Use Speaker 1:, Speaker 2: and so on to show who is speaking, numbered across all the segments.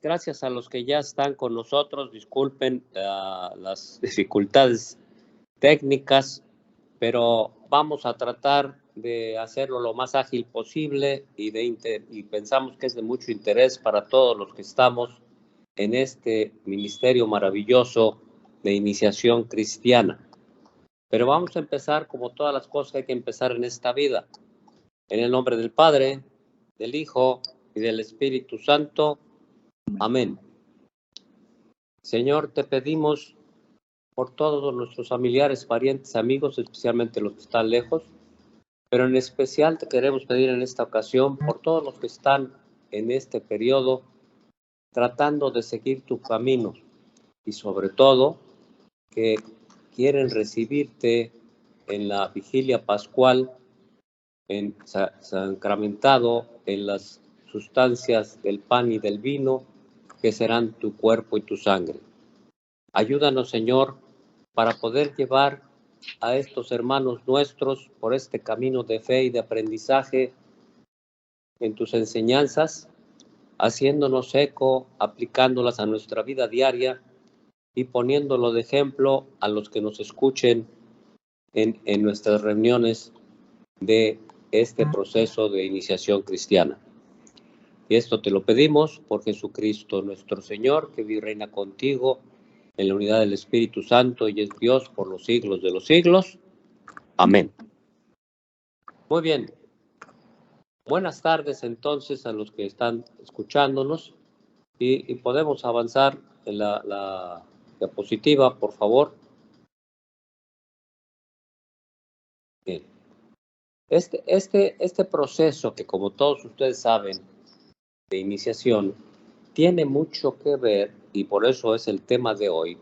Speaker 1: Gracias a los que ya están con nosotros. Disculpen las dificultades técnicas, pero vamos a tratar de hacerlo lo más ágil posible y pensamos que es de mucho interés para todos los que estamos en este ministerio maravilloso de iniciación cristiana. Pero vamos a empezar como todas las cosas que hay que empezar en esta vida. En el nombre del Padre, del Hijo y del Espíritu Santo. Amén. Señor, te pedimos por todos nuestros familiares, parientes, amigos, especialmente los que están lejos, pero en especial te queremos pedir en esta ocasión por todos los que están en este periodo tratando de seguir tu camino y sobre todo que quieren recibirte en la vigilia pascual, sacramentado en las sustancias del pan y del vino, que serán tu cuerpo y tu sangre. Ayúdanos, Señor, para poder llevar a estos hermanos nuestros por este camino de fe y de aprendizaje en tus enseñanzas, haciéndonos eco, aplicándolas a nuestra vida diaria y poniéndolo de ejemplo a los que nos escuchen en nuestras reuniones de este proceso de iniciación cristiana. Y esto te lo pedimos por Jesucristo nuestro Señor, que vive y reina contigo en la unidad del Espíritu Santo y es Dios por los siglos de los siglos. Amén. Muy bien. Buenas tardes entonces a los que están escuchándonos y podemos avanzar en la diapositiva, por favor. Bien. Este proceso que, como todos ustedes saben, de iniciación, tiene mucho que ver, y por eso es el tema de hoy,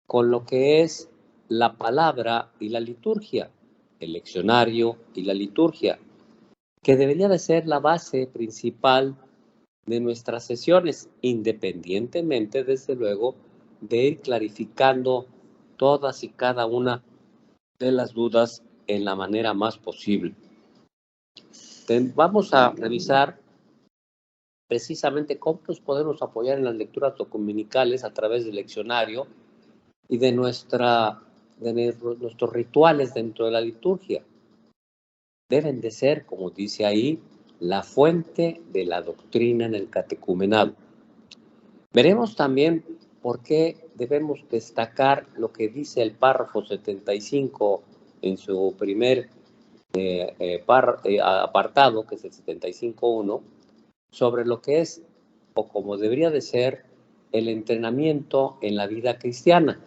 Speaker 1: con lo que es la palabra y la liturgia, el leccionario y la liturgia, que debería de ser la base principal de nuestras sesiones, independientemente, desde luego, de ir clarificando todas y cada una de las dudas en la manera más posible. Vamos a revisar precisamente cómo nos podemos apoyar en las lecturas dominicales a través del leccionario y de nuestros rituales dentro de la liturgia. Deben de ser, como dice ahí, la fuente de la doctrina en el catecumenado. Veremos también por qué debemos destacar lo que dice el párrafo 75 en su primer apartado, que es el 75.1, sobre lo que es, o como debería de ser, el entrenamiento en la vida cristiana.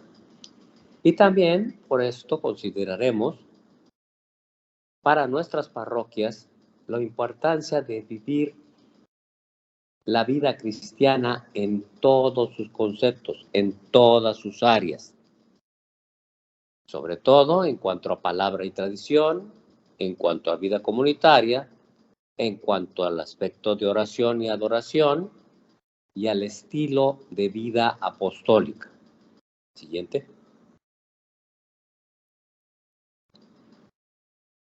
Speaker 1: Y también, por esto, consideraremos para nuestras parroquias la importancia de vivir la vida cristiana en todos sus conceptos, en todas sus áreas. Sobre todo en cuanto a palabra y tradición, en cuanto a vida comunitaria, en cuanto al aspecto de oración y adoración y al estilo de vida apostólica. Siguiente.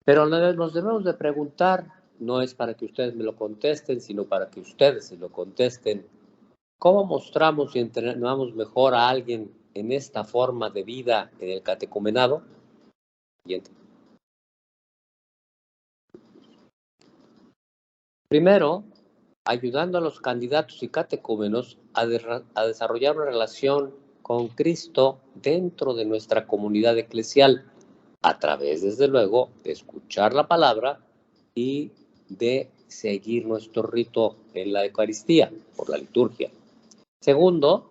Speaker 1: Pero nos debemos de preguntar, no es para que ustedes me lo contesten, sino para que ustedes se lo contesten. ¿Cómo mostramos y entrenamos mejor a alguien en esta forma de vida en el catecumenado? Siguiente. Primero, ayudando a los candidatos y catecúmenos a desarrollar una relación con Cristo dentro de nuestra comunidad eclesial, a través, desde luego, de escuchar la palabra y de seguir nuestro rito en la Eucaristía, por la liturgia. Segundo,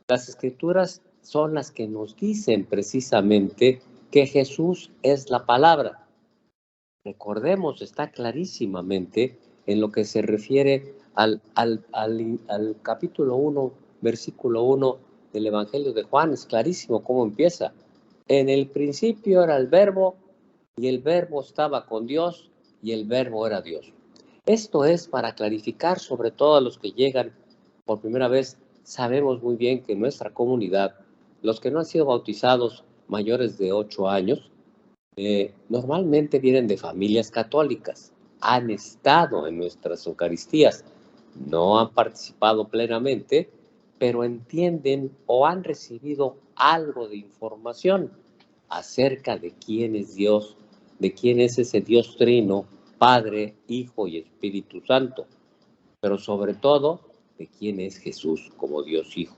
Speaker 1: las Escrituras son las que nos dicen precisamente que Jesús es la palabra. Recordemos, está clarísimamente en lo que se refiere al capítulo 1, versículo 1 del Evangelio de Juan. Es clarísimo cómo empieza. En el principio era el Verbo, y el Verbo estaba con Dios, y el Verbo era Dios. Esto es para clarificar, sobre todo a los que llegan por primera vez. Sabemos muy bien que en nuestra comunidad, los que no han sido bautizados mayores de 8 años, normalmente vienen de familias católicas, han estado en nuestras Eucaristías, no han participado plenamente, pero entienden o han recibido algo de información acerca de quién es Dios, de quién es ese Dios trino, Padre, Hijo y Espíritu Santo, pero sobre todo de quién es Jesús como Dios Hijo.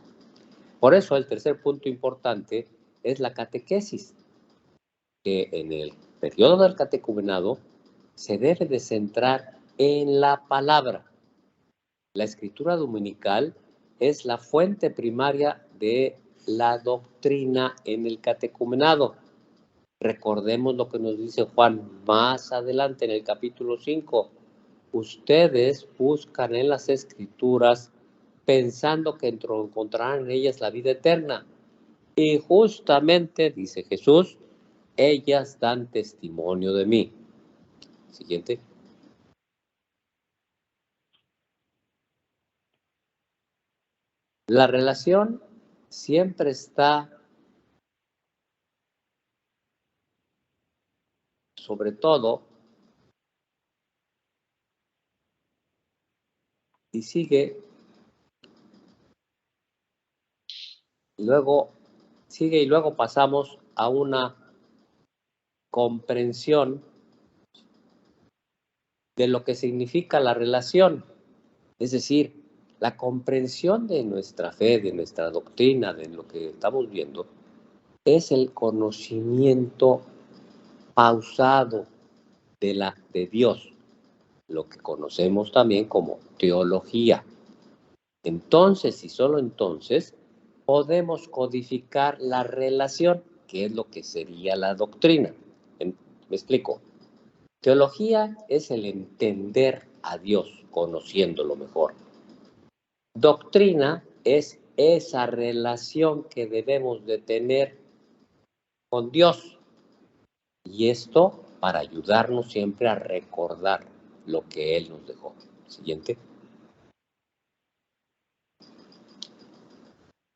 Speaker 1: Por eso el tercer punto importante es la catequesis, que en el periodo del catecumenado se debe de centrar en la palabra. La escritura dominical es la fuente primaria de la doctrina en el catecumenado. Recordemos lo que nos dice Juan más adelante en el capítulo 5. Ustedes buscan en las escrituras pensando que encontrarán en ellas la vida eterna. Y justamente, dice Jesús, ellas dan testimonio de mí. Siguiente. La relación siempre está, sobre todo, y sigue, y luego pasamos a una comprensión de lo que significa la relación, es decir, la comprensión de nuestra fe, de nuestra doctrina, de lo que estamos viendo, es el conocimiento pausado de Dios, lo que conocemos también como teología. Entonces, y solo entonces, podemos codificar la relación, que es lo que sería la doctrina. ¿Me explico? Teología es el entender a Dios, conociéndolo mejor. Doctrina es esa relación que debemos de tener con Dios. Y esto para ayudarnos siempre a recordar lo que Él nos dejó. Siguiente.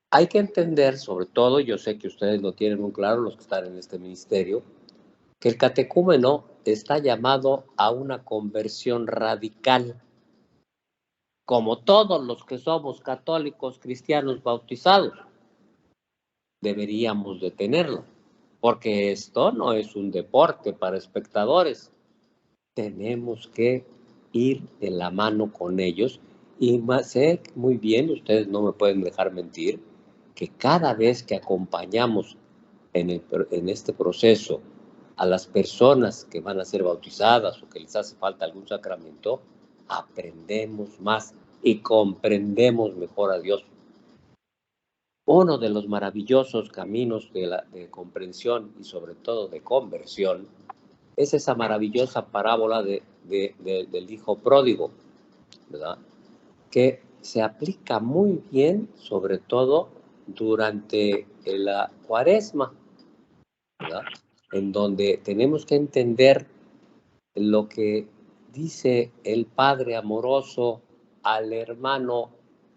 Speaker 1: Hay que entender, sobre todo, yo sé que ustedes lo tienen muy claro, los que están en este ministerio, que el catecúmeno está llamado a una conversión radical, como todos los que somos católicos cristianos bautizados, deberíamos de tenerlo, porque esto no es un deporte para espectadores. Tenemos que ir de la mano con ellos y sé muy bien, ustedes no me pueden dejar mentir, que cada vez que acompañamos en este proceso a las personas que van a ser bautizadas o que les hace falta algún sacramento, aprendemos más y comprendemos mejor a Dios. Uno de los maravillosos caminos de comprensión y sobre todo de conversión es esa maravillosa parábola del hijo pródigo, ¿verdad? Que se aplica muy bien, sobre todo durante la Cuaresma, ¿verdad? En donde tenemos que entender lo que dice el Padre amoroso al hermano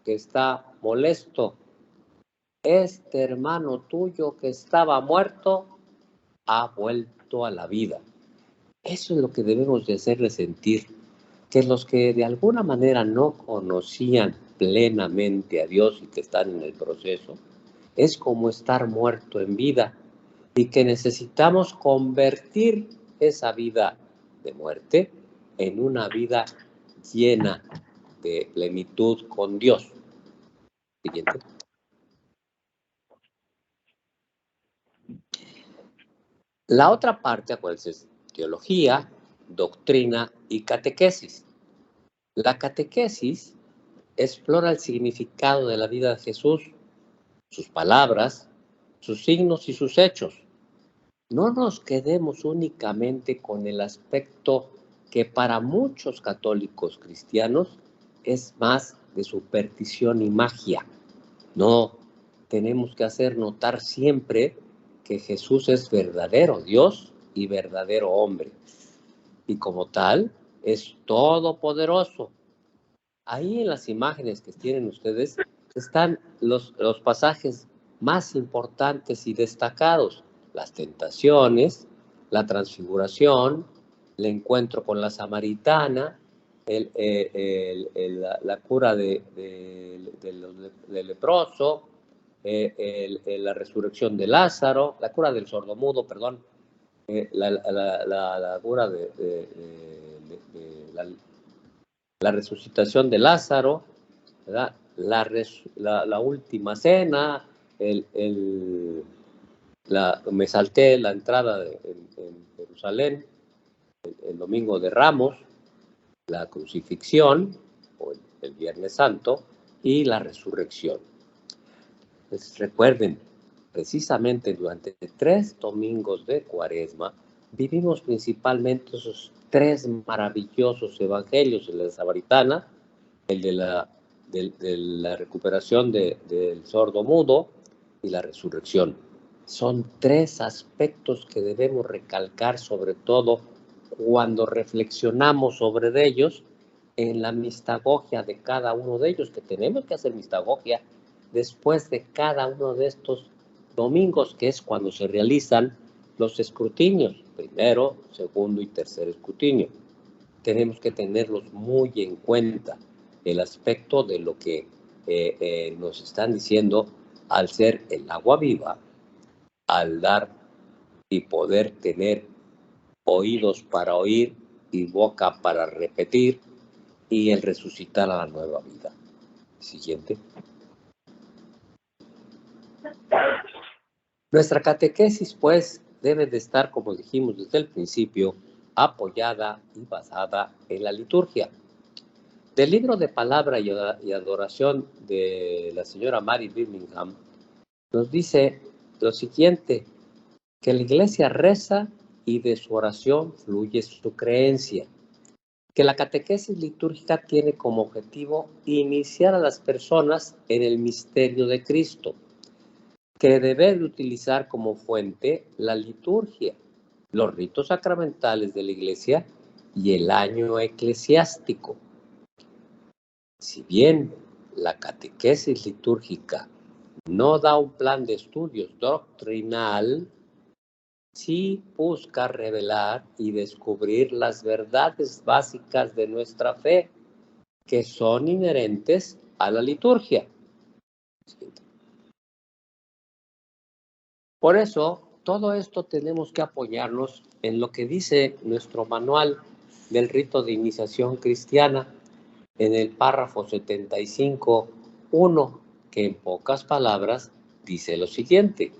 Speaker 1: que está molesto. Este hermano tuyo que estaba muerto ha vuelto a la vida. Eso es lo que debemos de hacerle sentir, que los que de alguna manera no conocían plenamente a Dios y que están en el proceso, es como estar muerto en vida y que necesitamos convertir esa vida de muerte en una vida llena de plenitud con Dios. Siguiente. La otra parte, acuérdense, es teología, doctrina y catequesis. La catequesis explora el significado de la vida de Jesús, sus palabras, sus signos y sus hechos. No nos quedemos únicamente con el aspecto que para muchos católicos cristianos es más de superstición y magia. No, tenemos que hacer notar siempre que Jesús es verdadero Dios y verdadero hombre. Y como tal, es todopoderoso. Ahí en las imágenes que tienen ustedes están los pasajes más importantes y destacados. Las tentaciones, la transfiguración, el encuentro con la samaritana la cura del leproso, la resurrección de Lázaro, la cura del sordomudo, perdón, la cura de la resucitación de Lázaro, ¿verdad? La última cena, me salté la entrada en Jerusalén, el domingo de Ramos, la crucifixión, o el Viernes Santo, y la resurrección. Pues recuerden, precisamente durante 3 domingos de Cuaresma, vivimos principalmente esos 3 maravillosos evangelios, el de la Samaritana, el de la recuperación del sordo mudo y la resurrección. Son 3 aspectos que debemos recalcar, sobre todo cuando reflexionamos sobre ellos en la mistagogia de cada uno de ellos, que tenemos que hacer mistagogia después de cada uno de estos domingos, que es cuando se realizan los escrutinios, primero, segundo y tercer escrutinio. Tenemos que tenerlos muy en cuenta, el aspecto de lo que nos están diciendo al ser el agua viva, al dar y poder tener oídos para oír y boca para repetir, y el resucitar a la nueva vida. Siguiente. Nuestra catequesis, pues, debe de estar, como dijimos desde el principio, apoyada y basada en la liturgia. Del libro de palabra y adoración de la señora Mary Birmingham, nos dice lo siguiente, que la iglesia reza y de su oración fluye su creencia, que la catequesis litúrgica tiene como objetivo iniciar a las personas en el misterio de Cristo, que debe de utilizar como fuente la liturgia, los ritos sacramentales de la iglesia y el año eclesiástico. Si bien la catequesis litúrgica no da un plan de estudios doctrinal, sí busca revelar y descubrir las verdades básicas de nuestra fe, que son inherentes a la liturgia. Por eso, todo esto tenemos que apoyarnos en lo que dice nuestro manual del rito de iniciación cristiana, en el párrafo 75.1, que en pocas palabras dice lo siguiente: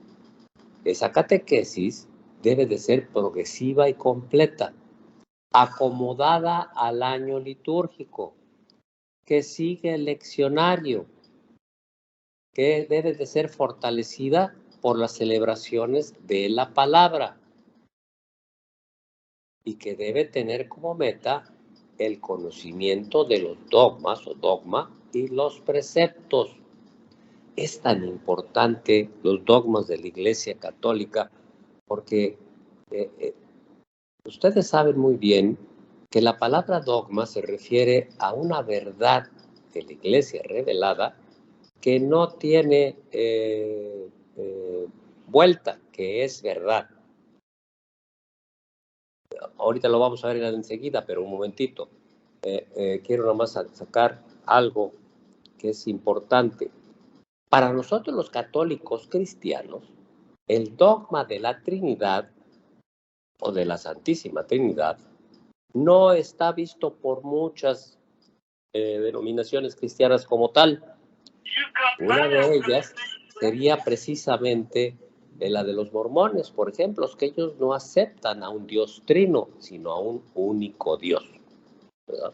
Speaker 1: esa catequesis debe de ser progresiva y completa, acomodada al año litúrgico, que sigue el leccionario, que debe de ser fortalecida por las celebraciones de la palabra y que debe tener como meta el conocimiento de los dogmas o dogma y los preceptos. Es tan importante los dogmas de la Iglesia Católica porque ustedes saben muy bien que la palabra dogma se refiere a una verdad de la Iglesia revelada que no tiene vuelta, que es verdad. Ahorita lo vamos a ver enseguida, pero un momentito. Quiero nomás sacar algo que es importante. Para nosotros los católicos cristianos, el dogma de la Trinidad o de la Santísima Trinidad no está visto por muchas denominaciones cristianas como tal. Una de ellas sería precisamente la de los mormones, por ejemplo, que ellos no aceptan a un Dios trino, sino a un único Dios, ¿verdad?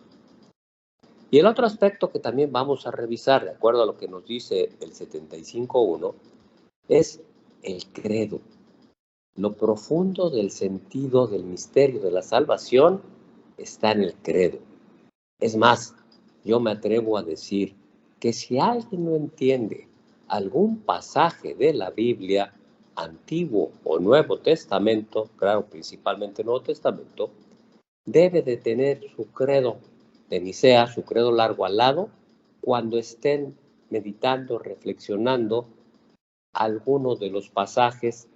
Speaker 1: Y el otro aspecto que también vamos a revisar, de acuerdo a lo que nos dice el 75.1, es el credo. Lo profundo del sentido del misterio de la salvación está en el credo. Es más, yo me atrevo a decir que si alguien no entiende algún pasaje de la Biblia, Antiguo o Nuevo Testamento, claro, principalmente Nuevo Testamento, debe de tener su credo de Nicea, su credo largo al lado, cuando estén meditando, reflexionando algunos de los pasajes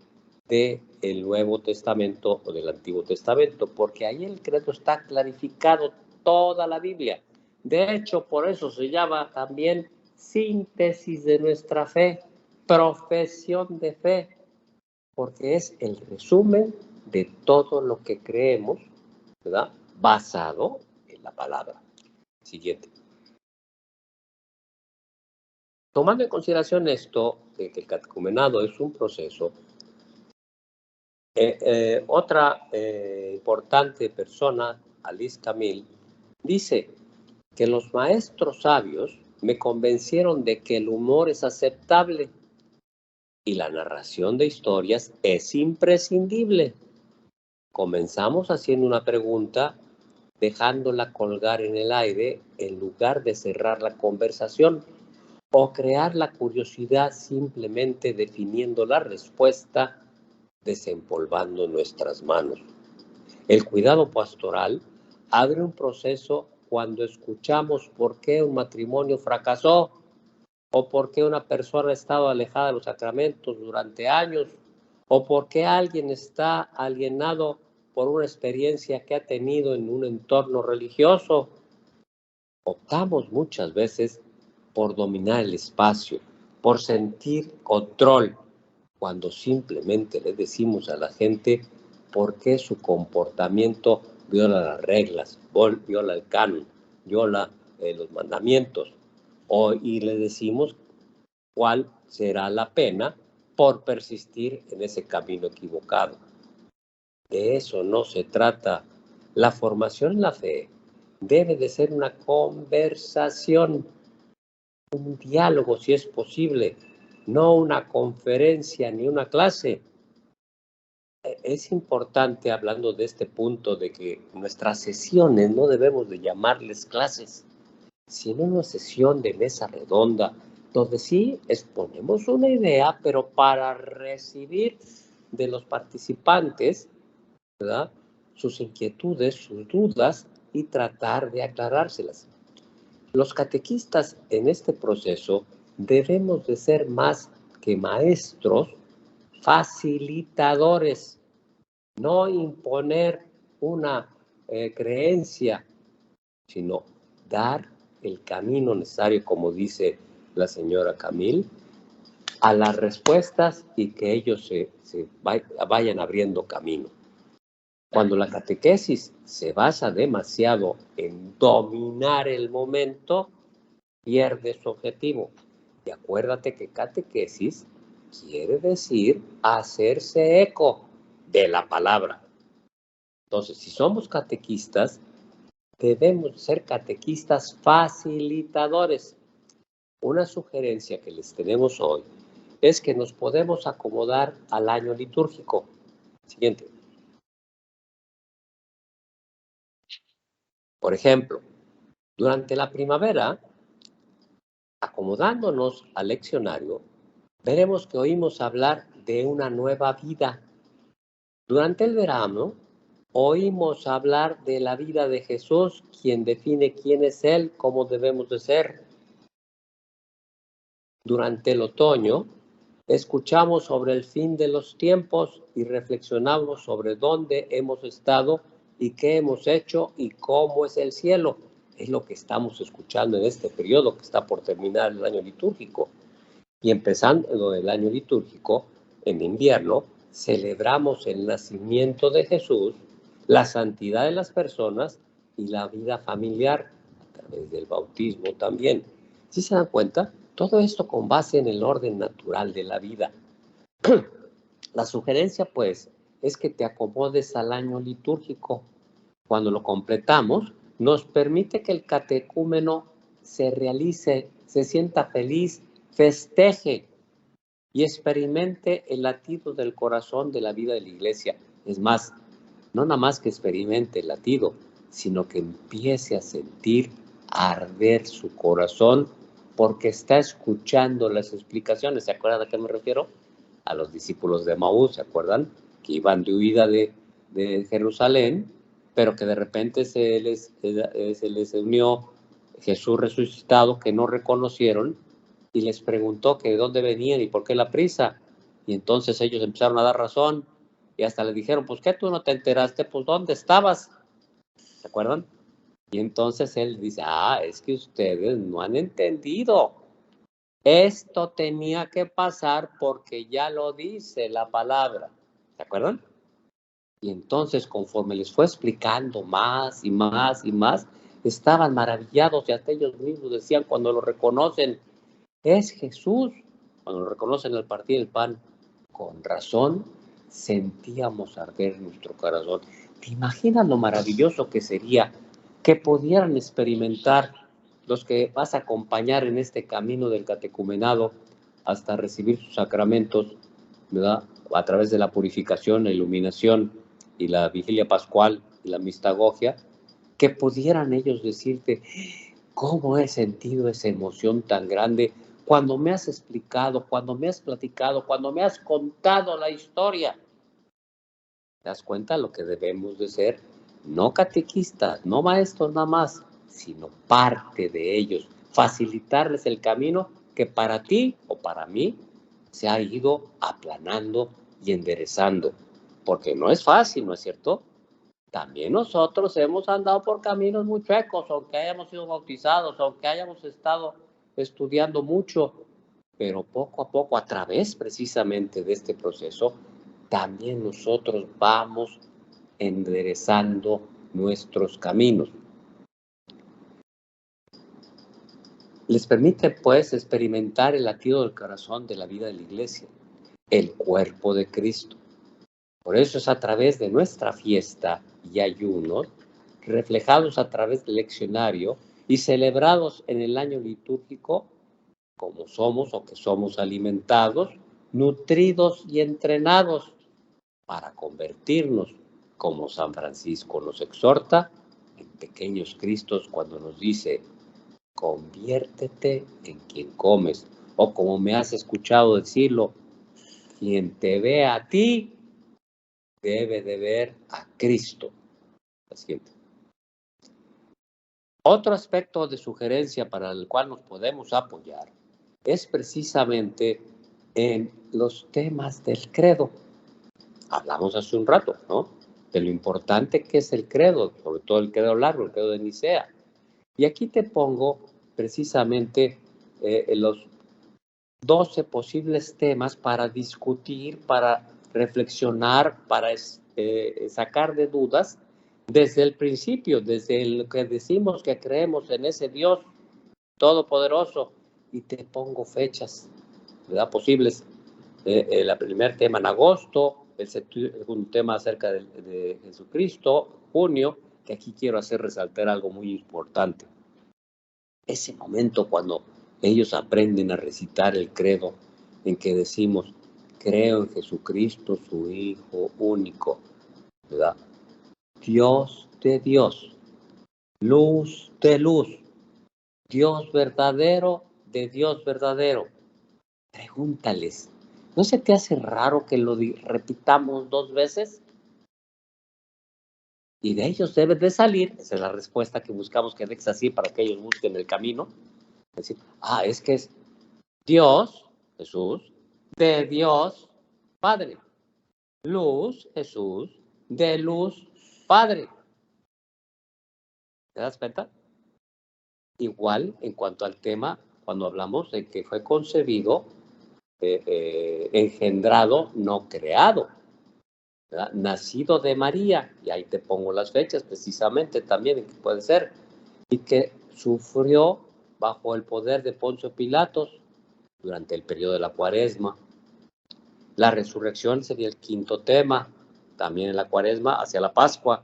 Speaker 1: del Nuevo Testamento o del Antiguo Testamento, porque ahí el credo está clarificado toda la Biblia. De hecho, por eso se llama también síntesis de nuestra fe, profesión de fe, porque es el resumen de todo lo que creemos, ¿verdad? Basado en la palabra. Siguiente. Tomando en consideración esto, de que el catecumenado es un proceso, otra importante persona, Alice Camille, dice que los maestros sabios me convencieron de que el humor es aceptable y la narración de historias es imprescindible. Comenzamos haciendo una pregunta, dejándola colgar en el aire en lugar de cerrar la conversación o crear la curiosidad simplemente definiendo la respuesta, desempolvando nuestras manos. El cuidado pastoral abre un proceso cuando escuchamos por qué un matrimonio fracasó o por qué una persona ha estado alejada de los sacramentos durante años o por qué alguien está alienado por una experiencia que ha tenido en un entorno religioso. Optamos muchas veces por dominar el espacio, por sentir control, cuando simplemente le decimos a la gente por qué su comportamiento viola las reglas, viola el canon, viola los mandamientos, y le decimos cuál será la pena por persistir en ese camino equivocado. De eso no se trata. La formación en la fe debe de ser una conversación, un diálogo si es posible, no una conferencia ni una clase. Es importante, hablando de este punto, de que nuestras sesiones no debemos de llamarles clases, sino una sesión de mesa redonda, donde sí exponemos una idea, pero para recibir de los participantes, ¿verdad?, sus inquietudes, sus dudas y tratar de aclarárselas. Los catequistas en este proceso debemos de ser más que maestros, facilitadores, no imponer una creencia, sino dar el camino necesario, como dice la señora Camille, a las respuestas y que ellos se vayan abriendo camino. Cuando la catequesis se basa demasiado en dominar el momento, pierde su objetivo. Y acuérdate que catequesis quiere decir hacerse eco de la palabra. Entonces, si somos catequistas, debemos ser catequistas facilitadores. Una sugerencia que les tenemos hoy es que nos podemos acomodar al año litúrgico. Siguiente. Por ejemplo, durante la primavera, acomodándonos al leccionario, veremos que oímos hablar de una nueva vida. Durante el verano, oímos hablar de la vida de Jesús, quien define quién es Él, cómo debemos de ser. Durante el otoño, escuchamos sobre el fin de los tiempos y reflexionamos sobre dónde hemos estado y qué hemos hecho y cómo es el cielo. Es lo que estamos escuchando en este periodo que está por terminar el año litúrgico. Y empezando el año litúrgico, en invierno, celebramos el nacimiento de Jesús, la santidad de las personas y la vida familiar a través del bautismo también. ¿Sí se dan cuenta? Todo esto con base en el orden natural de la vida. La sugerencia, pues, es que te acomodes al año litúrgico. Cuando lo completamos, nos permite que el catecúmeno se realice, se sienta feliz, festeje y experimente el latido del corazón de la vida de la iglesia. Es más, no nada más que experimente el latido, sino que empiece a sentir arder su corazón porque está escuchando las explicaciones. ¿Se acuerdan a qué me refiero? A los discípulos de Maús, ¿se acuerdan? Que iban de huida de Jerusalén, pero que de repente se les unió Jesús resucitado, que no reconocieron, y les preguntó que de dónde venían y por qué la prisa. Y entonces ellos empezaron a dar razón, y hasta le dijeron, pues, ¿qué tú no te enteraste? Pues, ¿dónde estabas? ¿Se acuerdan? Y entonces él dice, es que ustedes no han entendido. Esto tenía que pasar porque ya lo dice la palabra. ¿Se acuerdan? Y entonces, conforme les fue explicando más y más y más, estaban maravillados y hasta ellos mismos decían cuando lo reconocen, es Jesús. Cuando lo reconocen al partir el pan, con razón sentíamos arder nuestro corazón. ¿Te imaginas lo maravilloso que sería que pudieran experimentar los que vas a acompañar en este camino del catecumenado hasta recibir sus sacramentos, ¿verdad? A través de la purificación, la iluminación y la vigilia pascual y la mistagogia, que pudieran ellos decirte, ¿cómo he sentido esa emoción tan grande cuando me has explicado, cuando me has platicado, cuando me has contado la historia? ¿Te das cuenta lo que debemos de ser? No catequistas, no maestros nada más, sino parte de ellos, facilitarles el camino que para ti o para mí se ha ido aplanando y enderezando, porque no es fácil, ¿no es cierto? También nosotros hemos andado por caminos muy chuecos, aunque hayamos sido bautizados, aunque hayamos estado estudiando mucho, pero poco a poco, a través precisamente de este proceso, también nosotros vamos enderezando nuestros caminos. Les permite, pues, experimentar el latido del corazón de la vida de la Iglesia, el cuerpo de Cristo. Por eso es a través de nuestra fiesta y ayunos, reflejados a través del leccionario y celebrados en el año litúrgico, como somos o que somos alimentados, nutridos y entrenados para convertirnos, como San Francisco nos exhorta, en pequeños Cristos cuando nos dice, conviértete en quien comes, o como me has escuchado decirlo, quien te ve a ti, debe de ver a Cristo. La siguiente. Otro aspecto de sugerencia para el cual nos podemos apoyar es precisamente en los temas del credo. Hablamos hace un rato, ¿no? De lo importante que es el credo, sobre todo el credo largo, el credo de Nicea. Y aquí te pongo precisamente los 12 posibles temas para discutir, para reflexionar, para sacar de dudas desde el principio, desde lo que decimos que creemos en ese Dios todopoderoso. Y te pongo fechas, ¿verdad? Posibles. El primer tema en agosto, el segundo tema acerca de Jesucristo, junio, que aquí quiero hacer resaltar algo muy importante. Ese momento cuando ellos aprenden a recitar el credo en que decimos, creo en Jesucristo, su Hijo único, ¿verdad? Dios de Dios, luz de luz, Dios verdadero de Dios verdadero. Pregúntales, ¿no se te hace raro que lo repitamos 2 veces? Y de ellos debe de salir, esa es la respuesta que buscamos que dejes así para que ellos busquen el camino. Es decir, es que es Dios, Jesús, de Dios, Padre. Luz, Jesús, de luz, Padre. ¿Te das cuenta? Igual en cuanto al tema, cuando hablamos de que fue concebido, engendrado, no creado, ¿verdad? Nacido de María, y ahí te pongo las fechas precisamente también en que puede ser, y que sufrió bajo el poder de Poncio Pilatos durante el periodo de la Cuaresma. La resurrección sería el quinto tema, también en la Cuaresma hacia la Pascua.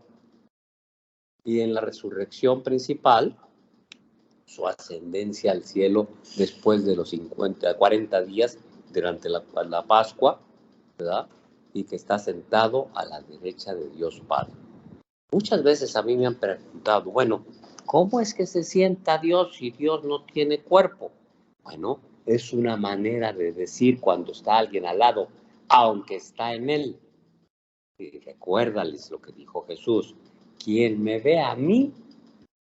Speaker 1: Y en la resurrección principal, su ascendencia al cielo después de los 40 días durante la Pascua, ¿verdad? Y que está sentado a la derecha de Dios Padre. Muchas veces a mí me han preguntado, bueno, ¿cómo es que se sienta Dios si Dios no tiene cuerpo? Bueno, es una manera de decir cuando está alguien al lado, aunque está en él. Y recuérdales lo que dijo Jesús, quien me ve a mí,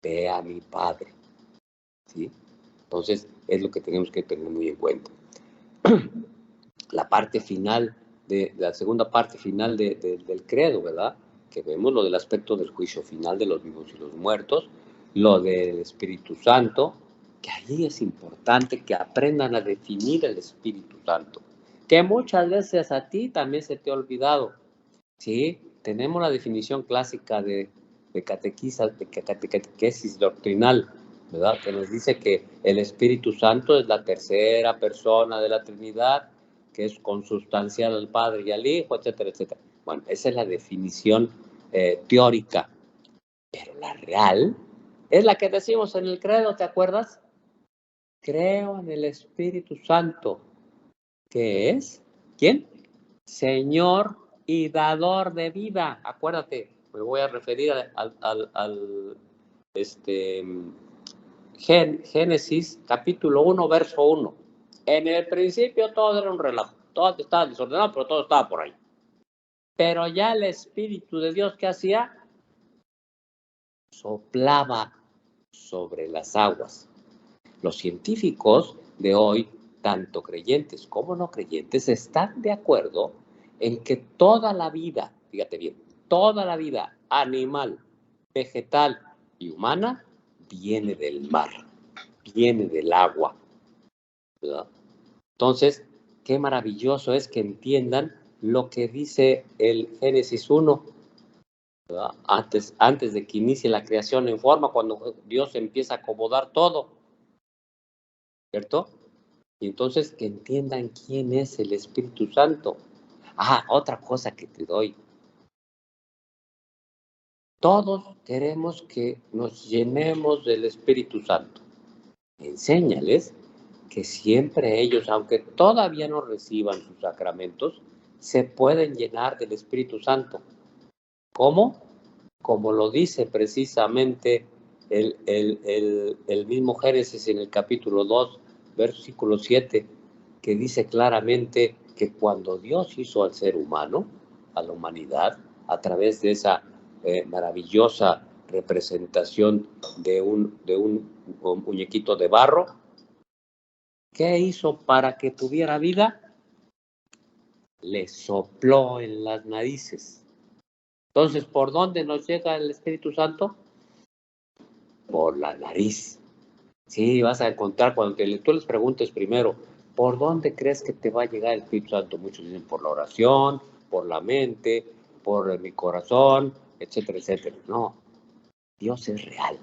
Speaker 1: ve a mi Padre. ¿Sí? Entonces, es lo que tenemos que tener muy en cuenta. La parte final, la segunda parte final del credo, ¿verdad? Que vemos lo del aspecto del juicio final de los vivos y los muertos, lo del Espíritu Santo, que allí es importante que aprendan a definir el Espíritu Santo, que muchas veces a ti también se te ha olvidado. Sí, tenemos la definición clásica de catequesis doctrinal, ¿verdad? Que nos dice que el Espíritu Santo es la tercera persona de la Trinidad, que es consustancial al Padre y al Hijo, etcétera, etcétera. Bueno, esa es la definición teórica, pero la real es la que decimos en el credo, ¿te acuerdas? Creo en el Espíritu Santo, que es, ¿quién? Señor y dador de vida. Acuérdate, me voy a referir al Génesis capítulo 1, verso 1. En el principio todo era un relajo, todo estaba desordenado, pero todo estaba por ahí. Pero ya el Espíritu de Dios, ¿qué hacía? Soplaba sobre las aguas. Los científicos de hoy, tanto creyentes como no creyentes, están de acuerdo en que toda la vida, fíjate bien, toda la vida animal, vegetal y humana viene del mar, viene del agua, ¿verdad? Entonces, qué maravilloso es que entiendan lo que dice el Génesis 1, ¿verdad? Antes de que inicie la creación en forma, cuando Dios empieza a acomodar todo, ¿cierto? Y entonces que entiendan quién es el Espíritu Santo. Ah, otra cosa que te doy. Todos queremos que nos llenemos del Espíritu Santo. Enséñales que siempre ellos, aunque todavía no reciban sus sacramentos, se pueden llenar del Espíritu Santo. ¿Cómo? Como lo dice precisamente el mismo Génesis en el capítulo 2, versículo 7, que dice claramente que cuando Dios hizo al ser humano, a la humanidad, a través de esa maravillosa representación de un muñequito de barro, ¿qué hizo para que tuviera vida? Le sopló en las narices. Entonces, ¿por dónde nos llega el Espíritu Santo? Por la nariz. Sí, vas a encontrar cuando tú les preguntes primero, ¿por dónde crees que te va a llegar el Espíritu Santo? Muchos dicen por la oración, por la mente, por mi corazón, etcétera, etcétera. No, Dios es real.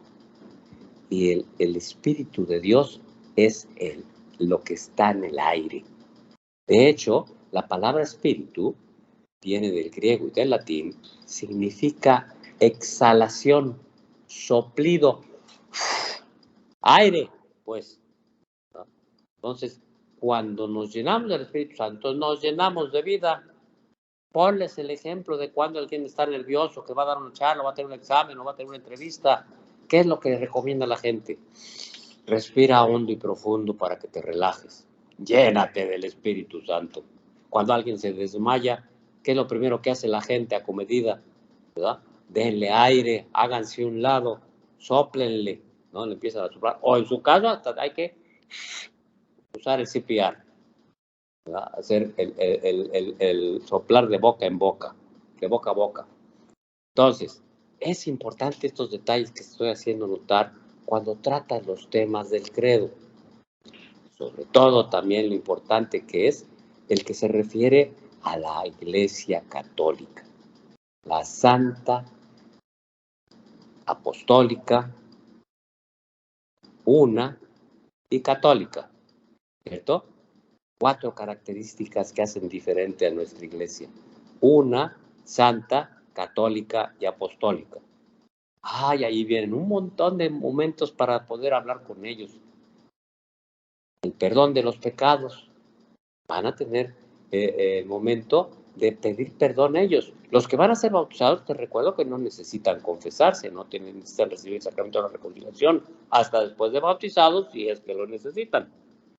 Speaker 1: Y el Espíritu de Dios es lo que está en el aire. De hecho, la palabra espíritu viene del griego y del latín, significa exhalación, soplido, aire, pues, ¿no? Entonces, cuando nos llenamos del Espíritu Santo, nos llenamos de vida. Ponles el ejemplo de cuando alguien está nervioso, que va a dar una charla, va a tener un examen o va a tener una entrevista. ¿Qué es lo que recomienda la gente? Respira hondo y profundo para que te relajes. Llénate del Espíritu Santo. Cuando alguien se desmaya, ¿qué es lo primero que hace la gente acomedida? ¿Verdad? Denle aire, háganse un lado, sóplenle, ¿no? Le empiezan a soplar. O en su caso, hasta hay que usar el CPR, ¿verdad? Hacer el soplar de boca en boca, de boca a boca. Entonces, es importante estos detalles que estoy haciendo notar cuando tratas los temas del credo. Sobre todo también lo importante que es el que se refiere a la Iglesia Católica, la Santa, Apostólica, una y católica, ¿cierto? 4 características que hacen diferente a nuestra Iglesia. Una, santa, católica y apostólica. Ay, ahí vienen un montón de momentos para poder hablar con ellos. El perdón de los pecados. Van a tener el momento de pedir perdón a ellos. Los que van a ser bautizados, te recuerdo que no necesitan confesarse, no necesitan recibir el sacramento de la reconciliación hasta después de bautizados, si es que lo necesitan,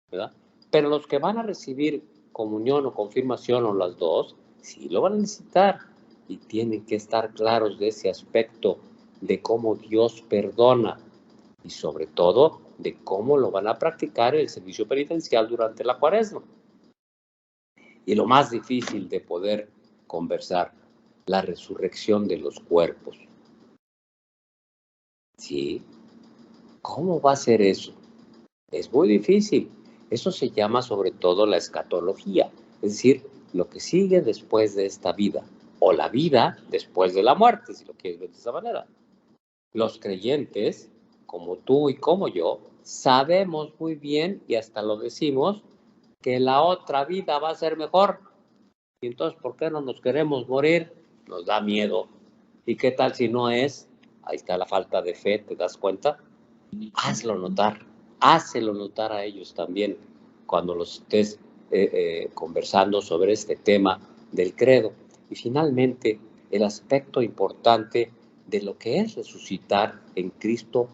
Speaker 1: ¿verdad? Pero los que van a recibir comunión o confirmación o las dos, sí lo van a necesitar y tienen que estar claros de ese aspecto de cómo Dios perdona y sobre todo de cómo lo van a practicar en el servicio penitencial durante la Cuaresma. Y lo más difícil de poder conversar, la resurrección de los cuerpos. Sí, ¿Cómo va a ser eso? Es muy difícil. Eso se llama sobre todo la escatología, es decir, lo que sigue después de esta vida, o la vida después de la muerte, si lo quieres ver de esa manera. Los creyentes, como tú y como yo, sabemos muy bien, y hasta lo decimos, que la otra vida va a ser mejor. Y entonces, ¿por qué no nos queremos morir? Nos da miedo. ¿Y qué tal si no es? Ahí está la falta de fe, ¿te das cuenta? Hazlo notar, hácelo notar a ellos también cuando los estés conversando sobre este tema del credo. Y finalmente, el aspecto importante de lo que es resucitar en Cristo,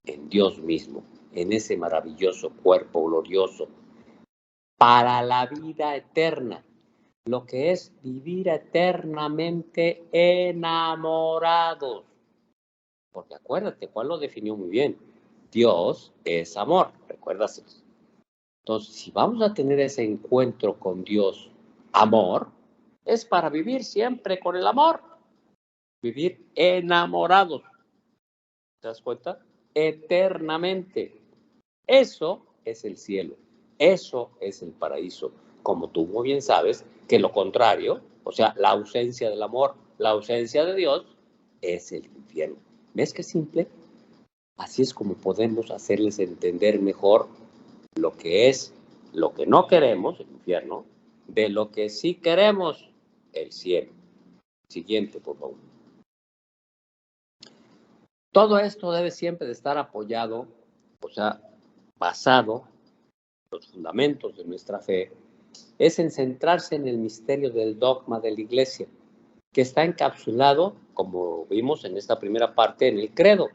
Speaker 1: en Dios mismo, en ese maravilloso cuerpo glorioso, para la vida eterna, lo que es vivir eternamente enamorados. Porque acuérdate, Juan lo definió muy bien. Dios es amor, recuérdase. Entonces, si vamos a tener ese encuentro con Dios, amor, es para vivir siempre con el amor. Vivir enamorados. ¿Te das cuenta? Eternamente. Eso es el cielo. Eso es el paraíso. Como tú muy bien sabes, que lo contrario, o sea, la ausencia del amor, la ausencia de Dios, es el infierno. ¿Ves qué simple? Así es como podemos hacerles entender mejor lo que es, lo que no queremos, el infierno, de lo que sí queremos, el cielo. Siguiente, por favor. Todo esto debe siempre de estar apoyado, o sea, basado en los fundamentos de nuestra fe, es en centrarse en el misterio del dogma de la Iglesia, que está encapsulado, como vimos en esta primera parte, en el credo,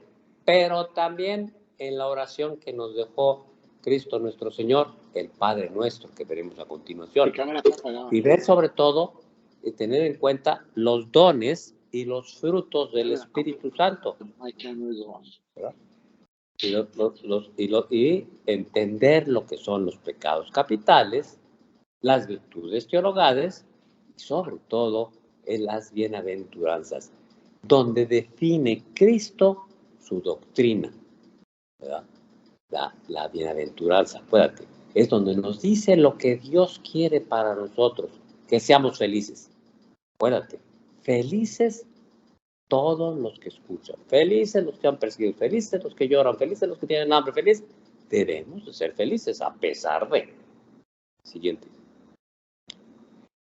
Speaker 1: pero también en la oración que nos dejó Cristo nuestro Señor, el Padre nuestro, que veremos a continuación. Y ver sobre todo y tener en cuenta los dones y los frutos del Espíritu Santo. ¿Verdad? Y entender lo que son los pecados capitales, las virtudes teologales y sobre todo en las bienaventuranzas, donde define Cristo su doctrina, ¿verdad? La bienaventuranza, acuérdate, es donde nos dice lo que Dios quiere para nosotros, que seamos felices. Acuérdate, felices todos los que escuchan, felices los que han perseguido, felices los que lloran, felices los que tienen hambre, felices. Debemos de ser felices a pesar de. Siguiente.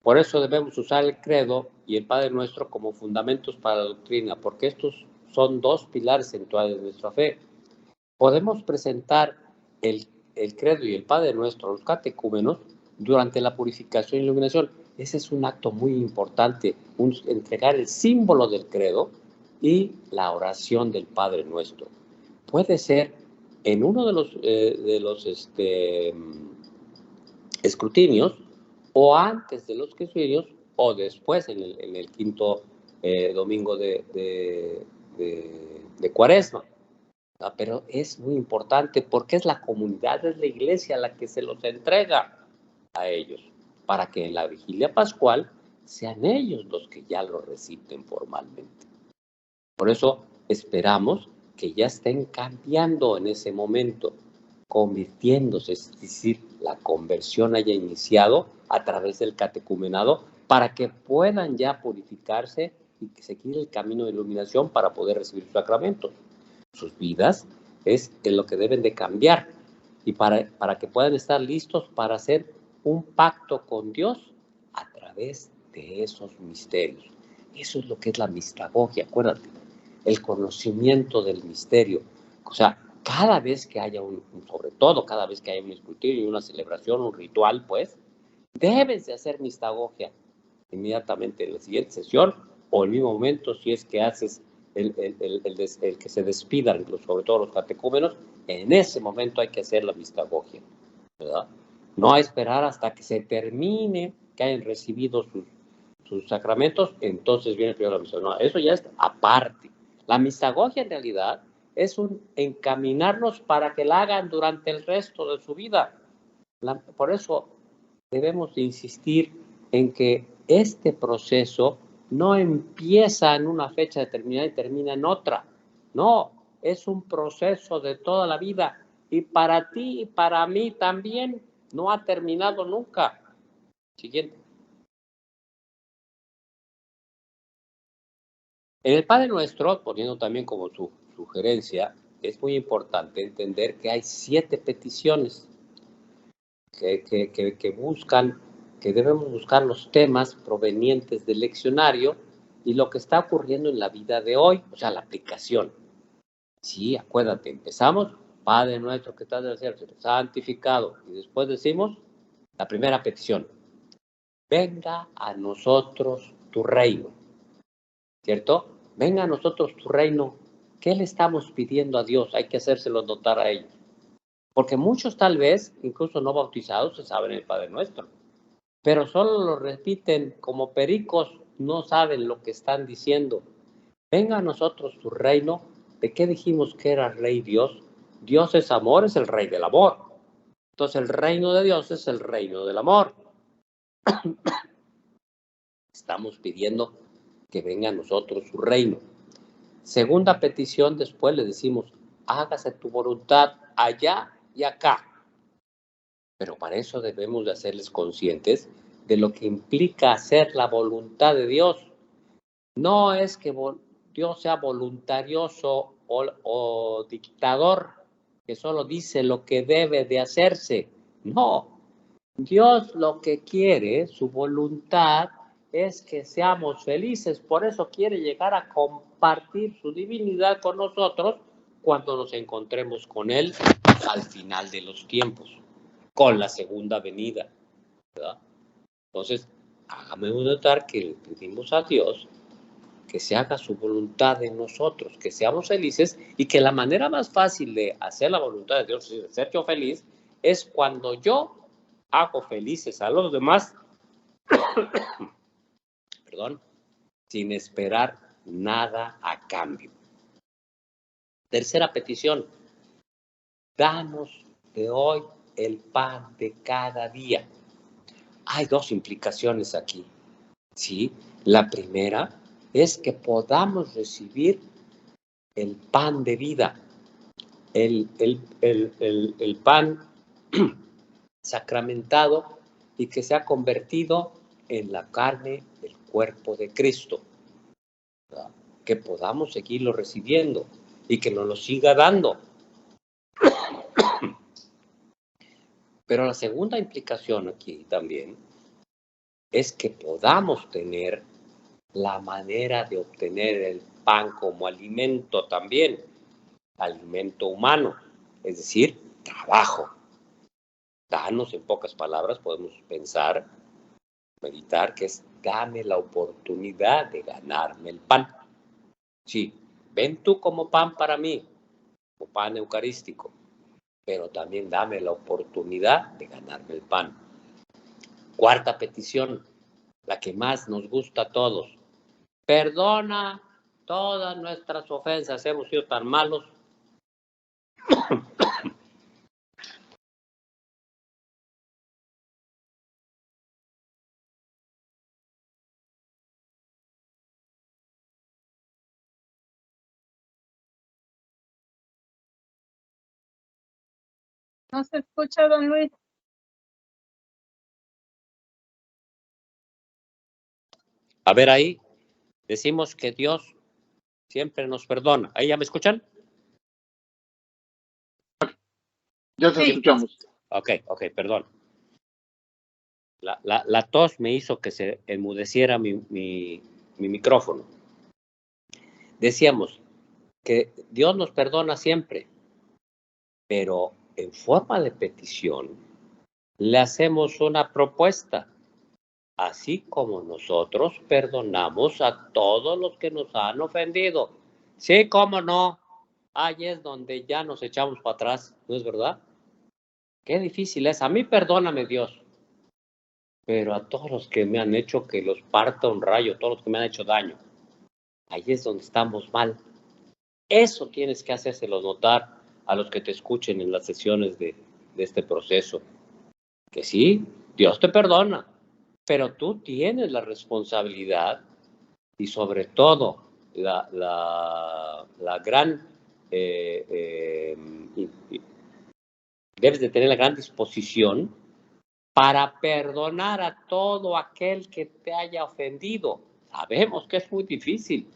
Speaker 1: Por eso debemos usar el credo y el Padre Nuestro como fundamentos para la doctrina, porque estos son dos pilares centrales de nuestra fe. Podemos presentar el credo y el Padre Nuestro a los catecúmenos durante la purificación y iluminación. Ese es un acto muy importante, entregar el símbolo del credo y la oración del Padre Nuestro. Puede ser en uno de los escrutinios, o antes de los escrutinios, o después en el quinto domingo de Cuaresma. Pero es muy importante porque es la comunidad, es la iglesia la que se los entrega a ellos, para que en la vigilia pascual sean ellos los que ya lo reciten formalmente. Por eso esperamos que ya estén cambiando en ese momento, convirtiéndose, es decir, la conversión haya iniciado a través del catecumenado para que puedan ya purificarse y que seguir el camino de iluminación para poder recibir sus sacramentos. Sus vidas es en lo que deben de cambiar y para que puedan estar listos para hacer un pacto con Dios a través de esos misterios. Eso es lo que es la mistagogia, acuérdate, el conocimiento del misterio. O sea, cada vez que haya sobre todo cada vez que haya un escrutinio, una celebración, un ritual, pues, debes de hacer mistagogia inmediatamente en la siguiente sesión o en el mismo momento si es que haces el que se despidan, sobre todo los catecúmenos, en ese momento hay que hacer la mistagogia, ¿verdad? No a esperar hasta que se termine, que hayan recibido sus sacramentos, entonces viene primero la mistagogia. No, eso ya es aparte. La mistagogia en realidad es un encaminarlos para que la hagan durante el resto de su vida. Por eso debemos insistir en que este proceso no empieza en una fecha determinada y termina en otra. No, es un proceso de toda la vida. Y para ti y para mí también no ha terminado nunca. Siguiente. En el Padre Nuestro, poniendo también como su sugerencia, es muy importante entender que hay 7 peticiones que buscan, que debemos buscar los temas provenientes del leccionario y lo que está ocurriendo en la vida de hoy, o sea, la aplicación. Sí, acuérdate, empezamos, Padre Nuestro que estás en el cielo, santificado, y después decimos la primera petición, venga a nosotros tu reino, ¿cierto? Venga a nosotros tu reino. ¿Qué le estamos pidiendo a Dios? Hay que hacérselo notar a ellos. Porque muchos tal vez, incluso no bautizados, se saben el Padre Nuestro. Pero solo lo repiten como pericos, no saben lo que están diciendo. Venga a nosotros tu reino. ¿De qué dijimos que era Rey Dios? Dios es amor, es el Rey del amor. Entonces el reino de Dios es el reino del amor. Estamos pidiendo que venga a nosotros su reino. Segunda petición, después le decimos, hágase tu voluntad allá y acá. Pero para eso debemos de hacerles conscientes de lo que implica hacer la voluntad de Dios. No es que Dios sea voluntarioso o dictador, que solo dice lo que debe de hacerse. No, Dios lo que quiere, su voluntad, es que seamos felices. Por eso quiere llegar a compartir su divinidad con nosotros cuando nos encontremos con Él al final de los tiempos, con la segunda venida, ¿verdad? Entonces, hágame notar que le pedimos a Dios que se haga su voluntad en nosotros, que seamos felices y que la manera más fácil de hacer la voluntad de Dios, de ser yo feliz, es cuando yo hago felices a los demás, perdón, sin esperar nada a cambio. Tercera petición, danos de hoy el pan de cada día. Hay 2 implicaciones aquí, ¿sí? La primera es que podamos recibir el pan de vida, el pan sacramentado y que se ha convertido en la carne del cuerpo de Cristo, ¿verdad? Que podamos seguirlo recibiendo y que nos lo siga dando. Pero la segunda implicación aquí también es que podamos tener la manera de obtener el pan como alimento también, alimento humano, es decir, trabajo. Danos, en pocas palabras, podemos pensar, meditar, que es dame la oportunidad de ganarme el pan. Sí, ven tú como pan para mí, como pan eucarístico, pero también dame la oportunidad de ganarme el pan. Cuarta petición, la que más nos gusta a todos. Perdona todas nuestras ofensas, hemos sido tan malos.
Speaker 2: No se escucha, don Luis.
Speaker 1: A ver, ahí decimos que Dios siempre nos perdona. ¿Ahí ya me escuchan?
Speaker 3: Ya te escuchamos.
Speaker 1: Ok, perdón. La tos me hizo que se enmudeciera mi micrófono. Decíamos que Dios nos perdona siempre, pero en forma de petición le hacemos una propuesta, así como nosotros perdonamos a todos los que nos han ofendido. Sí, cómo no. Ahí es donde ya nos echamos para atrás, ¿no es verdad? Qué difícil es. A mí perdóname, Dios, pero a todos los que me han hecho que los parta un rayo, todos los que me han hecho daño, ahí es donde estamos mal. Eso tienes que hacérselo notar a los que te escuchen en las sesiones de este proceso. Que sí, Dios te perdona, pero tú tienes la responsabilidad y sobre todo la gran debes de tener la gran disposición para perdonar a todo aquel que te haya ofendido. Sabemos que es muy difícil,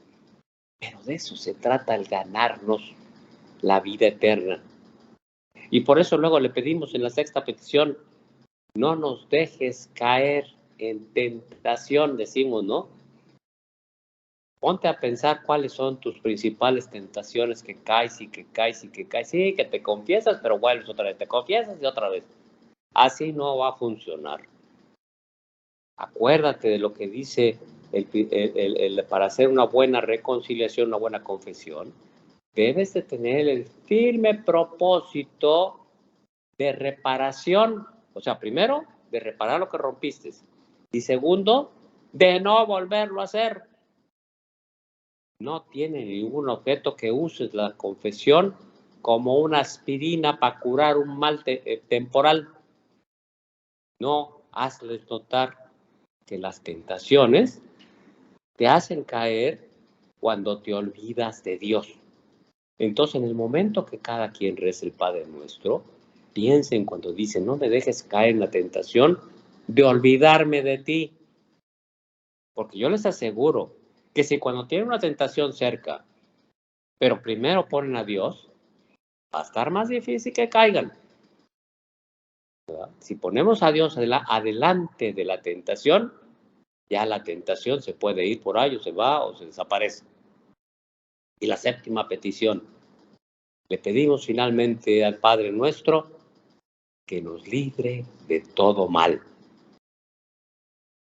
Speaker 1: pero de eso se trata el ganarnos la vida eterna. Y por eso luego le pedimos en la sexta petición, no nos dejes caer en tentación, decimos, ¿no? Ponte a pensar cuáles son tus principales tentaciones, que caes y que caes y que caes. Sí, que te confiesas, pero vuelves otra vez, te confiesas y otra vez. Así no va a funcionar. Acuérdate de lo que dice para hacer una buena reconciliación, una buena confesión, debes de tener el firme propósito de reparación. O sea, primero, de reparar lo que rompiste. Y segundo, de no volverlo a hacer. No tiene ningún objeto que uses la confesión como una aspirina para curar un mal temporal. No, hazles notar que las tentaciones te hacen caer cuando te olvidas de Dios. Entonces, en el momento que cada quien reza el Padre Nuestro, piensen cuando dicen, no me dejes caer en la tentación de olvidarme de ti. Porque yo les aseguro que si cuando tienen una tentación cerca, pero primero ponen a Dios, va a estar más difícil que caigan. ¿Verdad? Si ponemos a Dios adelante de la tentación, ya la tentación se puede ir por ahí, o se va, o se desaparece. Y la séptima petición, le pedimos finalmente al Padre Nuestro que nos libre de todo mal.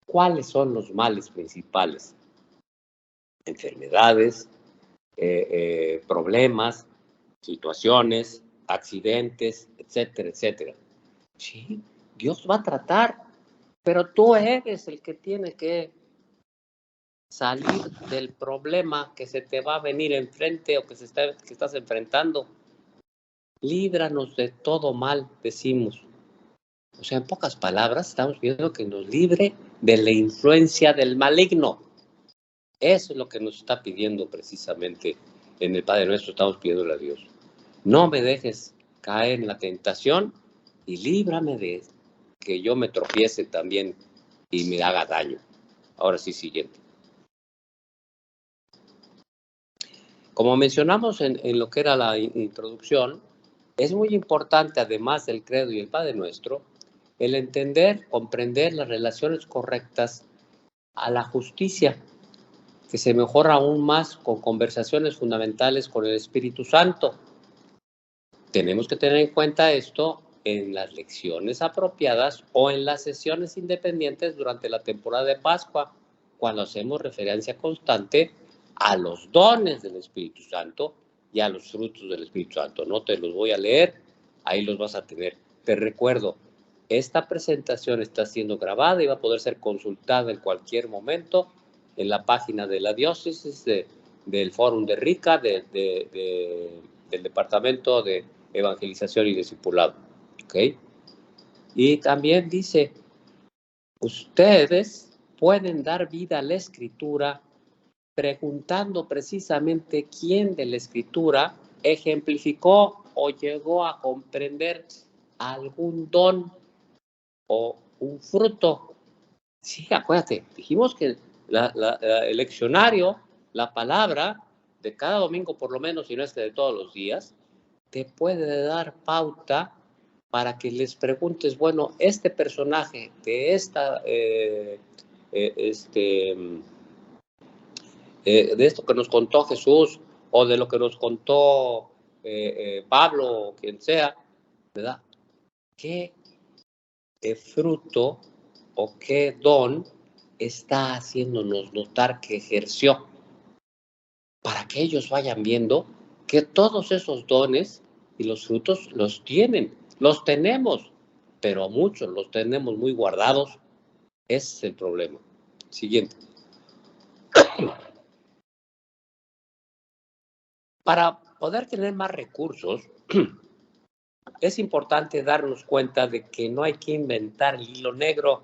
Speaker 1: ¿Cuáles son los males principales? Enfermedades, problemas, situaciones, accidentes, etcétera, etcétera. Sí, Dios va a tratar, pero tú eres el que tiene que salir del problema que se te va a venir enfrente o que estás enfrentando. Líbranos de todo mal, decimos. O sea, en pocas palabras, estamos pidiendo que nos libre de la influencia del maligno. Eso es lo que nos está pidiendo precisamente en el Padre Nuestro, estamos pidiéndole a Dios. No me dejes caer en la tentación y líbrame de que yo me tropiece también y me haga daño. Ahora sí, siguiente. Como mencionamos en lo que era la introducción, es muy importante, además del credo y el Padre Nuestro, el entender, comprender las relaciones correctas a la justicia, que se mejora aún más con conversaciones fundamentales con el Espíritu Santo. Tenemos que tener en cuenta esto en las lecciones apropiadas o en las sesiones independientes durante la temporada de Pascua, cuando hacemos referencia constante a los dones del Espíritu Santo y a los frutos del Espíritu Santo. No te los voy a leer, ahí los vas a tener. Te recuerdo, esta presentación está siendo grabada y va a poder ser consultada en cualquier momento en la página de la diócesis, del Fórum de Rica, del Departamento de Evangelización y Discipulado. ¿Okay? Y también dice, ustedes pueden dar vida a la Escritura preguntando precisamente quién de la Escritura ejemplificó o llegó a comprender algún don o un fruto. Sí, acuérdate, dijimos que el leccionario, la palabra de cada domingo por lo menos, si no es que de todos los días, te puede dar pauta para que les preguntes, bueno, este personaje de de esto que nos contó Jesús o de lo que nos contó Pablo o quien sea, ¿verdad? ¿Qué fruto o qué don está haciéndonos notar que ejerció? Para que ellos vayan viendo que todos esos dones y los frutos los tenemos, pero muchos los tenemos muy guardados. Ese es el problema. Siguiente. Para poder tener más recursos, es importante darnos cuenta de que no hay que inventar el hilo negro.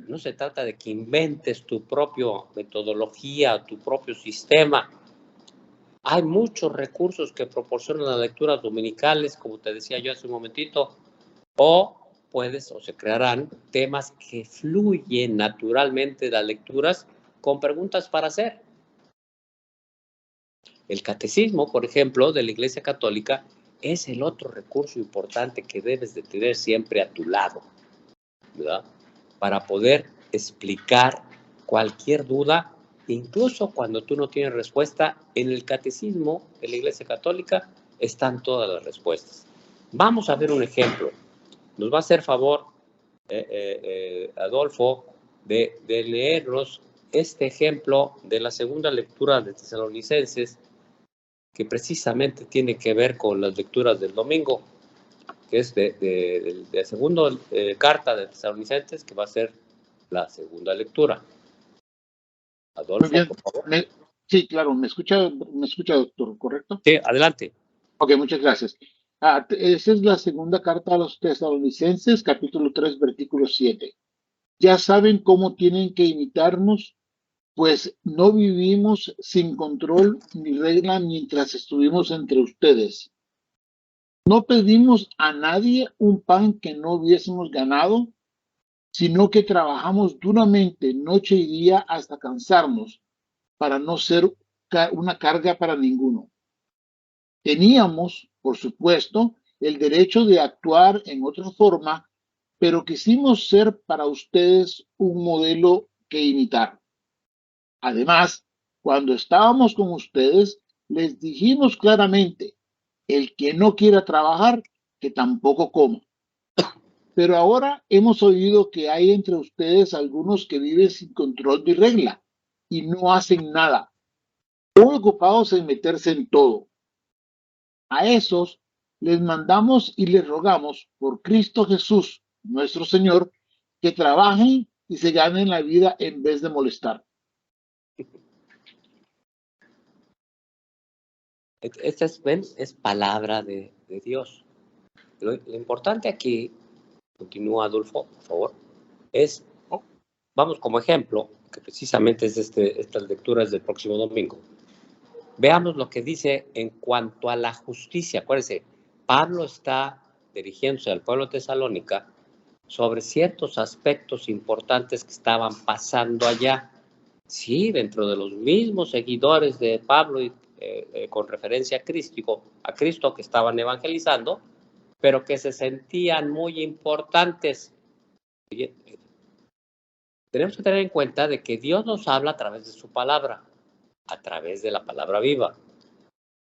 Speaker 1: No se trata de que inventes tu propia metodología, tu propio sistema. Hay muchos recursos que proporcionan las lecturas dominicales, como te decía yo hace un momentito, o se crearán temas que fluyen naturalmente las lecturas con preguntas para hacer. El catecismo, por ejemplo, de la Iglesia Católica, es el otro recurso importante que debes de tener siempre a tu lado, ¿verdad? Para poder explicar cualquier duda, incluso cuando tú no tienes respuesta. En el catecismo de la Iglesia Católica están todas las respuestas. Vamos a ver un ejemplo. Nos va a hacer favor, Adolfo, de leernos este ejemplo de la segunda lectura de Tesalonicenses, que precisamente tiene que ver con las lecturas del domingo, que es de la segunda carta de Tesalonicenses, que va a ser la segunda lectura. Adolfo,
Speaker 3: Muy bien.
Speaker 1: por favor.
Speaker 3: Sí, claro, me escucha, doctor, ¿correcto?
Speaker 1: Sí, adelante.
Speaker 3: Ok, muchas gracias. Esa es la segunda carta a los Tesalonicenses, capítulo 3, versículo 7. Ya saben cómo tienen que imitarnos, pues no vivimos sin control ni regla mientras estuvimos entre ustedes. No pedimos a nadie un pan que no hubiésemos ganado, sino que trabajamos duramente noche y día hasta cansarnos, para no ser una carga para ninguno. Teníamos, por supuesto, el derecho de actuar en otra forma, pero quisimos ser para ustedes un modelo que imitar. Además, cuando estábamos con ustedes, les dijimos claramente, el que no quiera trabajar, que tampoco coma. Pero ahora hemos oído que hay entre ustedes algunos que viven sin control ni regla y no hacen nada, muy ocupados en meterse en todo. A esos les mandamos y les rogamos por Cristo Jesús, nuestro Señor, que trabajen y se ganen la vida en vez de molestar.
Speaker 1: Esta es palabra de Dios. Lo importante aquí, continúa Adolfo, por favor, es, vamos como ejemplo, que precisamente es estas lecturas del próximo domingo. Veamos lo que dice en cuanto a la justicia. Acuérdense, Pablo está dirigiéndose al pueblo de Tesalónica sobre ciertos aspectos importantes que estaban pasando allá. Sí, dentro de los mismos seguidores de Pablo y con referencia a Cristo que estaban evangelizando, pero que se sentían muy importantes. Tenemos que tener en cuenta de que Dios nos habla a través de su palabra, a través de la palabra viva.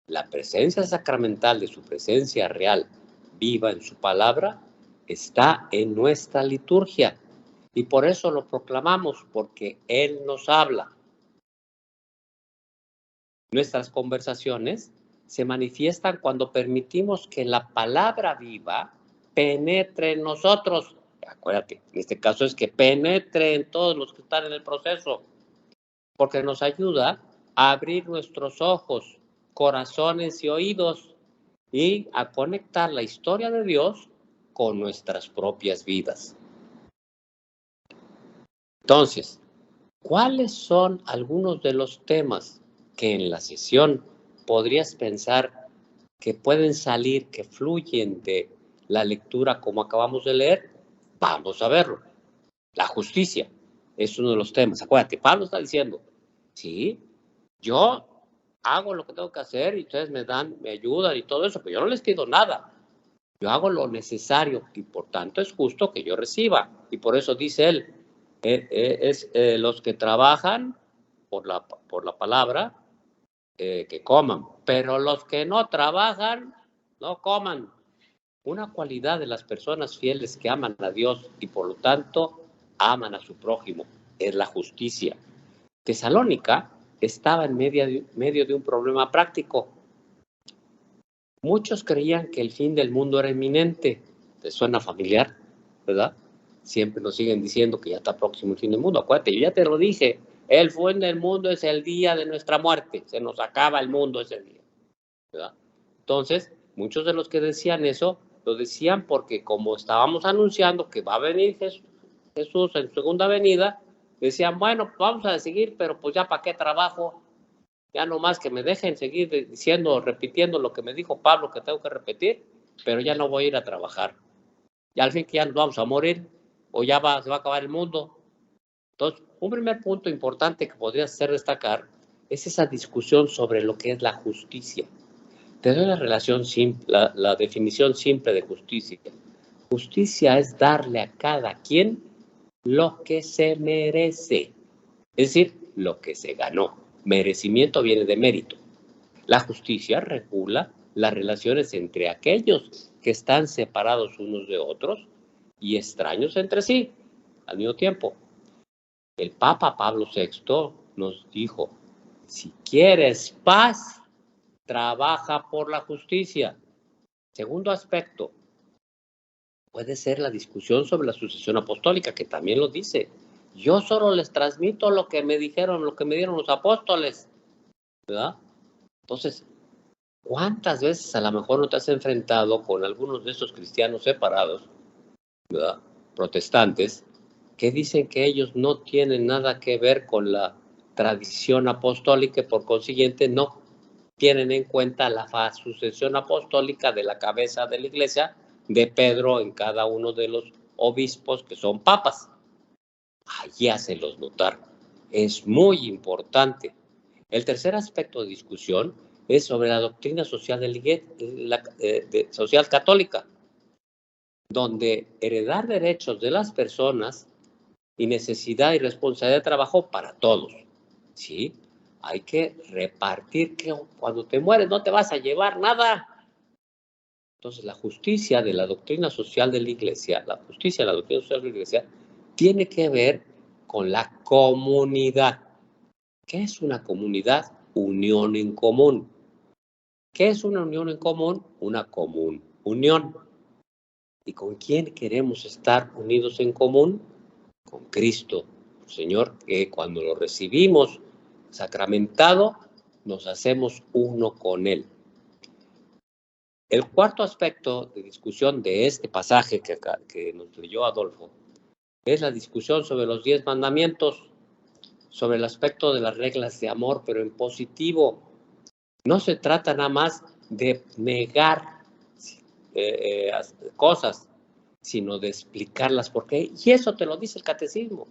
Speaker 1: La presencia sacramental de su presencia real, viva en su palabra, está en nuestra liturgia. Y por eso lo proclamamos, porque Él nos habla. Nuestras conversaciones se manifiestan cuando permitimos que la palabra viva penetre en nosotros. Acuérdate, en este caso es que penetre en todos los que están en el proceso, porque nos ayuda a abrir nuestros ojos, corazones y oídos y a conectar la historia de Dios con nuestras propias vidas. Entonces, ¿cuáles son algunos de los temas que en la sesión podrías pensar que pueden salir, que fluyen de la lectura como acabamos de leer? Vamos a verlo. La justicia es uno de los temas. Acuérdate, Pablo está diciendo, sí, yo hago lo que tengo que hacer y ustedes me ayudan y todo eso, pero yo no les pido nada. Yo hago lo necesario y por tanto es justo que yo reciba. Y por eso dice él, los que trabajan por la palabra, que coman, pero los que no trabajan, no coman. Una cualidad de las personas fieles que aman a Dios y por lo tanto aman a su prójimo es la justicia. Tesalónica estaba en medio de un problema práctico. Muchos creían que el fin del mundo era inminente. ¿Te suena familiar? ¿Verdad? Siempre nos siguen diciendo que ya está próximo el fin del mundo. Acuérdate, yo ya te lo dije. El fin del mundo es el día de nuestra muerte. Se nos acaba el mundo ese día. ¿Verdad? Entonces, muchos de los que decían eso, lo decían porque como estábamos anunciando que va a venir Jesús en su segunda venida, decían, bueno, pues vamos a seguir, pero pues ya para qué trabajo. Ya nomás que me dejen seguir diciendo, repitiendo lo que me dijo Pablo que tengo que repetir, pero ya no voy a ir a trabajar. Ya al fin que ya nos vamos a morir, o ya se va a acabar el mundo. Entonces, un primer punto importante que podría ser destacar es esa discusión sobre lo que es la justicia. Te doy la definición simple de justicia. Justicia es darle a cada quien lo que se merece, es decir, lo que se ganó. Merecimiento viene de mérito. La justicia regula las relaciones entre aquellos que están separados unos de otros y extraños entre sí al mismo tiempo. El Papa Pablo VI nos dijo, si quieres paz, trabaja por la justicia. Segundo aspecto, puede ser la discusión sobre la sucesión apostólica, que también lo dice. Yo solo les transmito lo que me dijeron, lo que me dieron los apóstoles, ¿verdad? Entonces, ¿cuántas veces a lo mejor no te has enfrentado con algunos de estos cristianos separados, ¿verdad? Protestantes, que dicen que ellos no tienen nada que ver con la tradición apostólica y por consiguiente no tienen en cuenta la sucesión apostólica de la cabeza de la iglesia de Pedro en cada uno de los obispos que son papas? Allí hácelos notar. Es muy importante. El tercer aspecto de discusión es sobre la doctrina social social católica, donde heredar derechos de las personas y necesidad y responsabilidad de trabajo para todos, ¿sí? Hay que repartir que cuando te mueres no te vas a llevar nada. Entonces, la justicia de la doctrina social de la Iglesia, la justicia de la doctrina social de la Iglesia, tiene que ver con la comunidad. ¿Qué es una comunidad? Unión en común. ¿Qué es una unión en común? Una común unión. ¿Y con quién queremos estar unidos en común? Con Cristo, Señor, que cuando lo recibimos sacramentado, nos hacemos uno con Él. El cuarto aspecto de discusión de este pasaje que nos leyó Adolfo es la discusión sobre los 10 mandamientos, sobre el aspecto de las reglas de amor, pero en positivo. No se trata nada más de negar cosas, sino de explicarlas por qué. Y eso te lo dice el catecismo.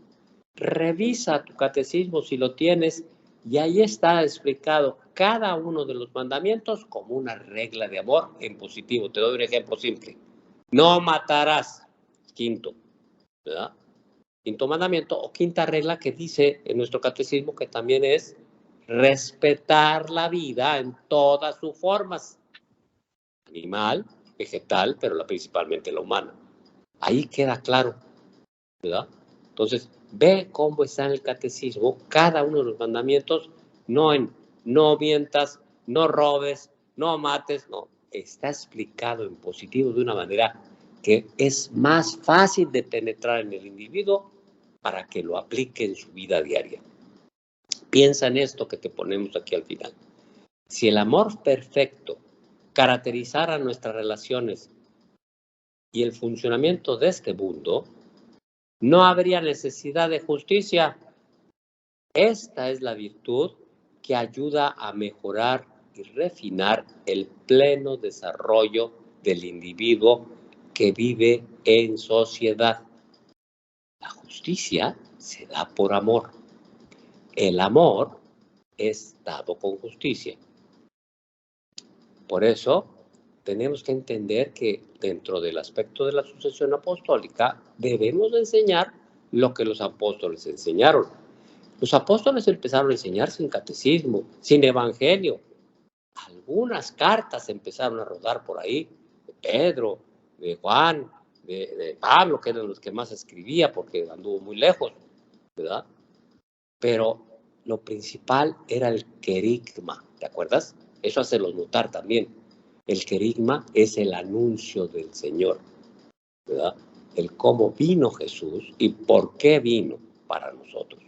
Speaker 1: Revisa tu catecismo si lo tienes y ahí está explicado cada uno de los mandamientos como una regla de amor en positivo. Te doy un ejemplo simple. No matarás. Quinto, ¿verdad? Quinto mandamiento o quinta regla que dice en nuestro catecismo que también es respetar la vida en todas sus formas. Animal, vegetal, pero principalmente la humana. Ahí queda claro, ¿verdad? Entonces, ve cómo está en el catecismo cada uno de los mandamientos, no en no mientas, no robes, no mates, no. Está explicado en positivo de una manera que es más fácil de penetrar en el individuo para que lo aplique en su vida diaria. Piensa en esto que te ponemos aquí al final. Si el amor perfecto caracterizara nuestras relaciones y el funcionamiento de este mundo, no habría necesidad de justicia. Esta es la virtud que ayuda a mejorar y refinar el pleno desarrollo del individuo que vive en sociedad. La justicia se da por amor. El amor es dado con justicia. Por eso, tenemos que entender que dentro del aspecto de la sucesión apostólica debemos enseñar lo que los apóstoles enseñaron. Los apóstoles empezaron a enseñar sin catecismo, sin evangelio. Algunas cartas empezaron a rodar por ahí, de Pedro, de Juan, de Pablo, que eran los que más escribía porque anduvo muy lejos, ¿verdad? Pero lo principal era el querigma, ¿te acuerdas? Eso hacerlos notar también. El querigma es el anuncio del Señor, ¿verdad? El cómo vino Jesús y por qué vino para nosotros.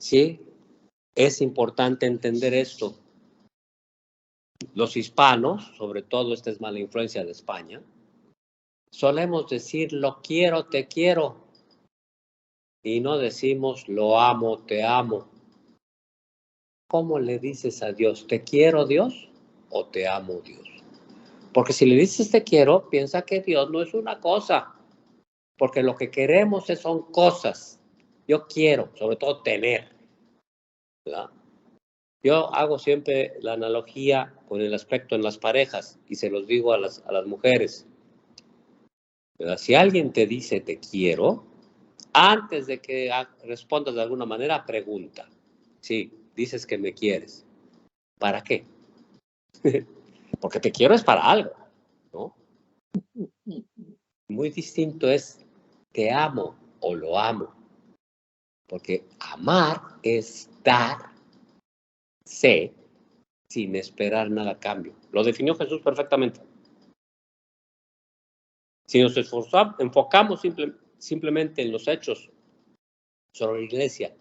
Speaker 1: Sí, es importante entender esto. Los hispanos, sobre todo esta es mala influencia de España, solemos decir lo quiero, te quiero. y no decimos lo amo, te amo, ¿cómo le dices a Dios, te quiero Dios o te amo Dios? Porque si le dices te quiero, piensa que Dios no es una cosa, porque lo que queremos son cosas. Yo quiero, sobre todo tener, ¿verdad? Yo hago siempre la analogía con el aspecto en las parejas y se los digo a las mujeres, ¿verdad? Si alguien te dice te quiero, antes de que respondas de alguna manera, pregunta. Sí, dices que me quieres. ¿Para qué? Porque te quiero es para algo, ¿no? Muy distinto es te amo o lo amo. Porque amar es darse sin esperar nada a cambio. Lo definió Jesús perfectamente. Si nos enfocamos simplemente en los hechos sobre la iglesia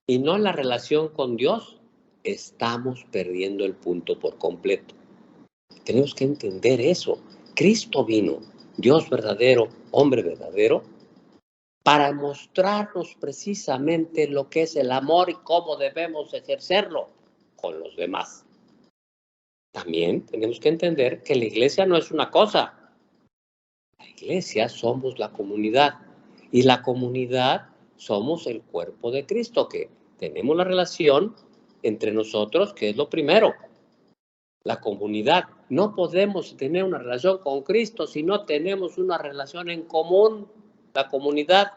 Speaker 1: y no en la relación con Dios, estamos perdiendo el punto por completo. Tenemos que entender eso. Cristo vino, Dios verdadero, hombre verdadero, para mostrarnos precisamente lo que es el amor y cómo debemos ejercerlo con los demás. También tenemos que entender que la iglesia no es una cosa. La iglesia somos la comunidad y la comunidad somos el cuerpo de Cristo, que tenemos la relación entre nosotros, que es lo primero. La comunidad. No podemos tener una relación con Cristo si no tenemos una relación en común, la comunidad.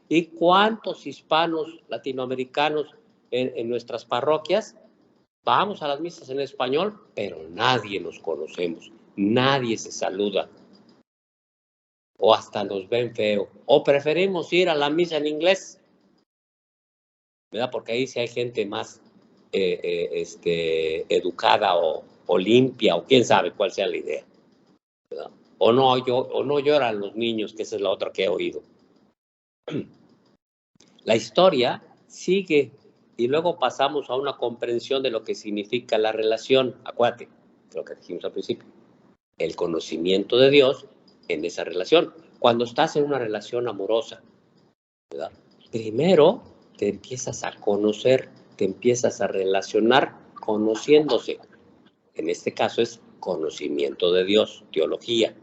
Speaker 1: ¿Y cuántos hispanos latinoamericanos en nuestras parroquias? Vamos a las misas en español, pero nadie nos conocemos, nadie se saluda. O hasta nos ven feo. O preferimos ir a la misa en inglés, ¿verdad? Porque ahí sí hay gente más educada o limpia, o quién sabe cuál sea la idea, ¿verdad? O no lloran los niños, que esa es la otra que he oído. La historia sigue y luego pasamos a una comprensión de lo que significa la relación. Acuérdate, lo que dijimos al principio, el conocimiento de Dios en esa relación. Cuando estás en una relación amorosa, ¿verdad? Primero te empiezas a conocer, te empiezas a relacionar conociéndose. En este caso es conocimiento de Dios, teología.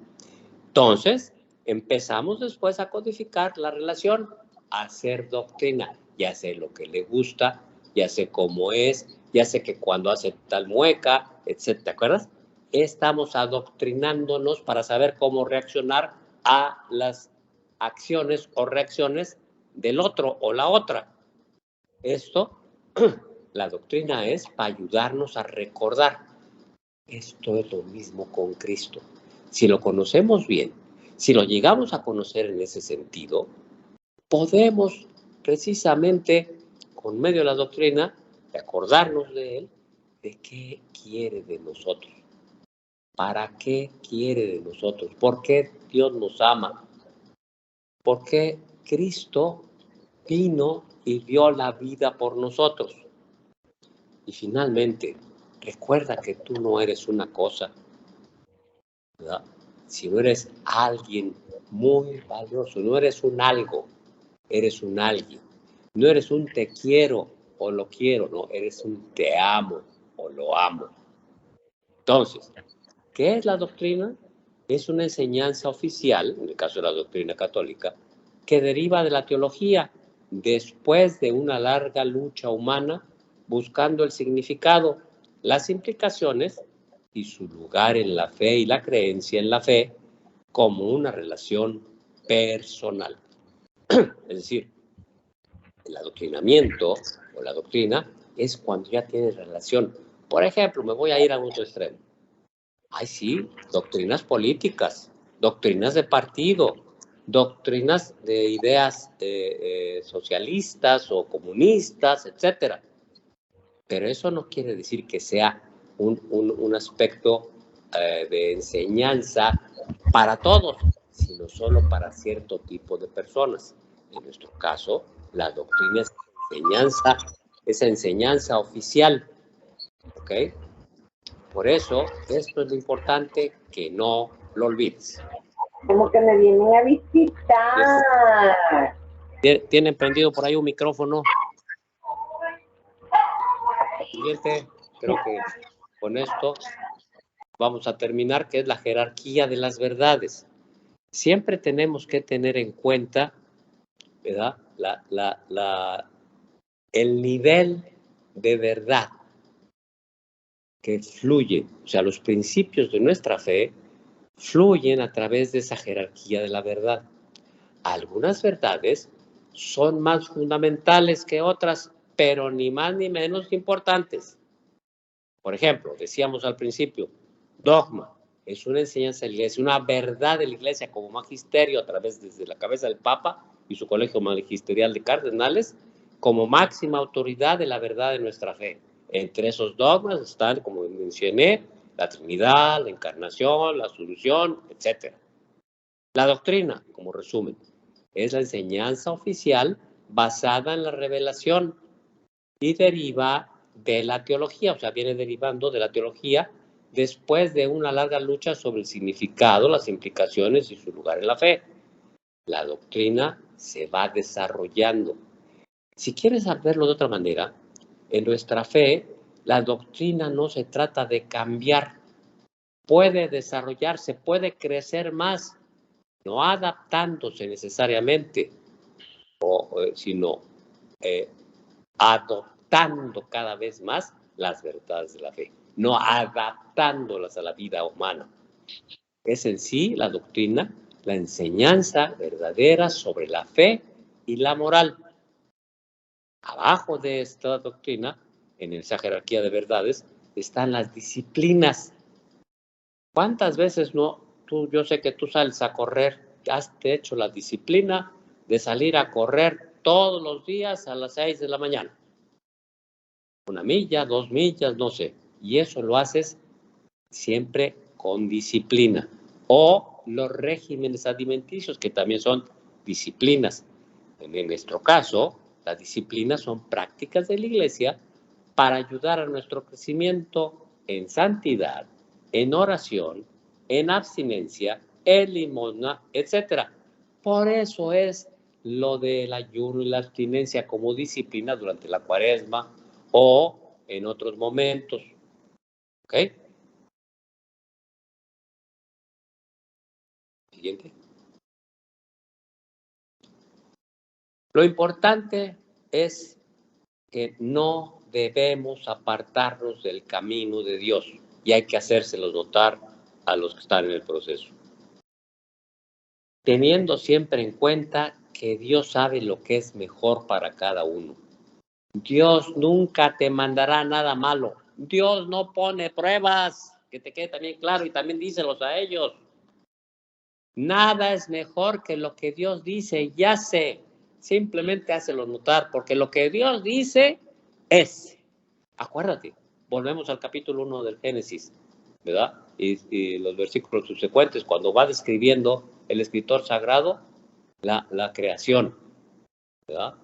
Speaker 1: Entonces, empezamos después a codificar la relación, a hacer doctrina. Ya sé lo que le gusta, ya sé cómo es, ya sé que cuando hace tal mueca, etc. ¿Te acuerdas? Estamos adoctrinándonos para saber cómo reaccionar a las acciones o reacciones del otro o la otra. Esto, la doctrina es para ayudarnos a recordar. Esto es lo mismo con Cristo. Si lo conocemos bien, si lo llegamos a conocer en ese sentido, podemos precisamente, con medio de la doctrina, acordarnos de Él, de qué quiere de nosotros, para qué quiere de nosotros, por qué Dios nos ama, por qué Cristo vino y dio la vida por nosotros. Y finalmente, recuerda que tú no eres una cosa, ¿verdad? Si no eres alguien muy valioso, no eres un algo, eres un alguien. No eres un te quiero o lo quiero, no, eres un te amo o lo amo. Entonces, ¿qué es la doctrina? Es una enseñanza oficial, en el caso de la doctrina católica, que deriva de la teología, después de una larga lucha humana buscando el significado, las implicaciones y su lugar en la fe y la creencia en la fe como una relación personal. Es decir, el adoctrinamiento o la doctrina es cuando ya tienes relación. Por ejemplo, me voy a ir a otro extremo. Ay, sí, doctrinas políticas, doctrinas de partido, doctrinas de ideas socialistas o comunistas, etcétera. Pero eso no quiere decir que sea un aspecto de enseñanza para todos, sino solo para cierto tipo de personas. En nuestro caso, la doctrina es esa enseñanza oficial, ¿ok? Por eso, esto es lo importante, que no lo olvides.
Speaker 4: Como que me vienen a visitar.
Speaker 1: ¿Tienen prendido por ahí un micrófono? Siguiente, creo que con esto vamos a terminar, que es la jerarquía de las verdades. Siempre tenemos que tener en cuenta, ¿verdad?, el nivel de verdad que fluye, o sea, los principios de nuestra fe fluyen a través de esa jerarquía de la verdad. Algunas verdades son más fundamentales que otras, pero ni más ni menos importantes. Por ejemplo, decíamos al principio, dogma es una enseñanza de la Iglesia, una verdad de la Iglesia como magisterio a través desde la cabeza del Papa y su colegio magisterial de cardenales, como máxima autoridad de la verdad de nuestra fe. Entre esos dogmas están, como mencioné, la Trinidad, la Encarnación, la Asunción, etc. La doctrina, como resumen, es la enseñanza oficial basada en la revelación y deriva de la teología, o sea, viene derivando de la teología después de una larga lucha sobre el significado, las implicaciones y su lugar en la fe. La doctrina se va desarrollando. Si quieres verlo de otra manera, en nuestra fe, la doctrina no se trata de cambiar, puede desarrollarse, puede crecer más, no adaptándose necesariamente, sino adoptando cada vez más las verdades de la fe, no adaptándolas a la vida humana. Es en sí la doctrina, la enseñanza verdadera sobre la fe y la moral. Abajo de esta doctrina, en esa jerarquía de verdades, están las disciplinas. ¿Cuántas veces yo sé que tú sales a correr, has hecho la disciplina de salir a correr todos los días a las 6 de la mañana? 1 milla, 2 millas, no sé. Y eso lo haces siempre con disciplina. O los regímenes alimenticios, que también son disciplinas. En nuestro caso, las disciplinas son prácticas de la Iglesia para ayudar a nuestro crecimiento en santidad, en oración, en abstinencia, en limosna, etc. Por eso es lo del ayuno y la abstinencia como disciplina durante la Cuaresma o en otros momentos. ¿Ok? Siguiente. Lo importante es que no debemos apartarnos del camino de Dios y hay que hacérselos notar a los que están en el proceso. Teniendo siempre en cuenta que Dios sabe lo que es mejor para cada uno. Dios nunca te mandará nada malo. Dios no pone pruebas, que te quede también claro, y también díselos a ellos. Nada es mejor que lo que Dios dice y hace. Simplemente hácelo notar, porque lo que Dios dice es. Acuérdate, volvemos al capítulo 1 del Génesis, ¿verdad? Y los versículos subsecuentes, cuando va describiendo el escritor sagrado la creación, ¿verdad?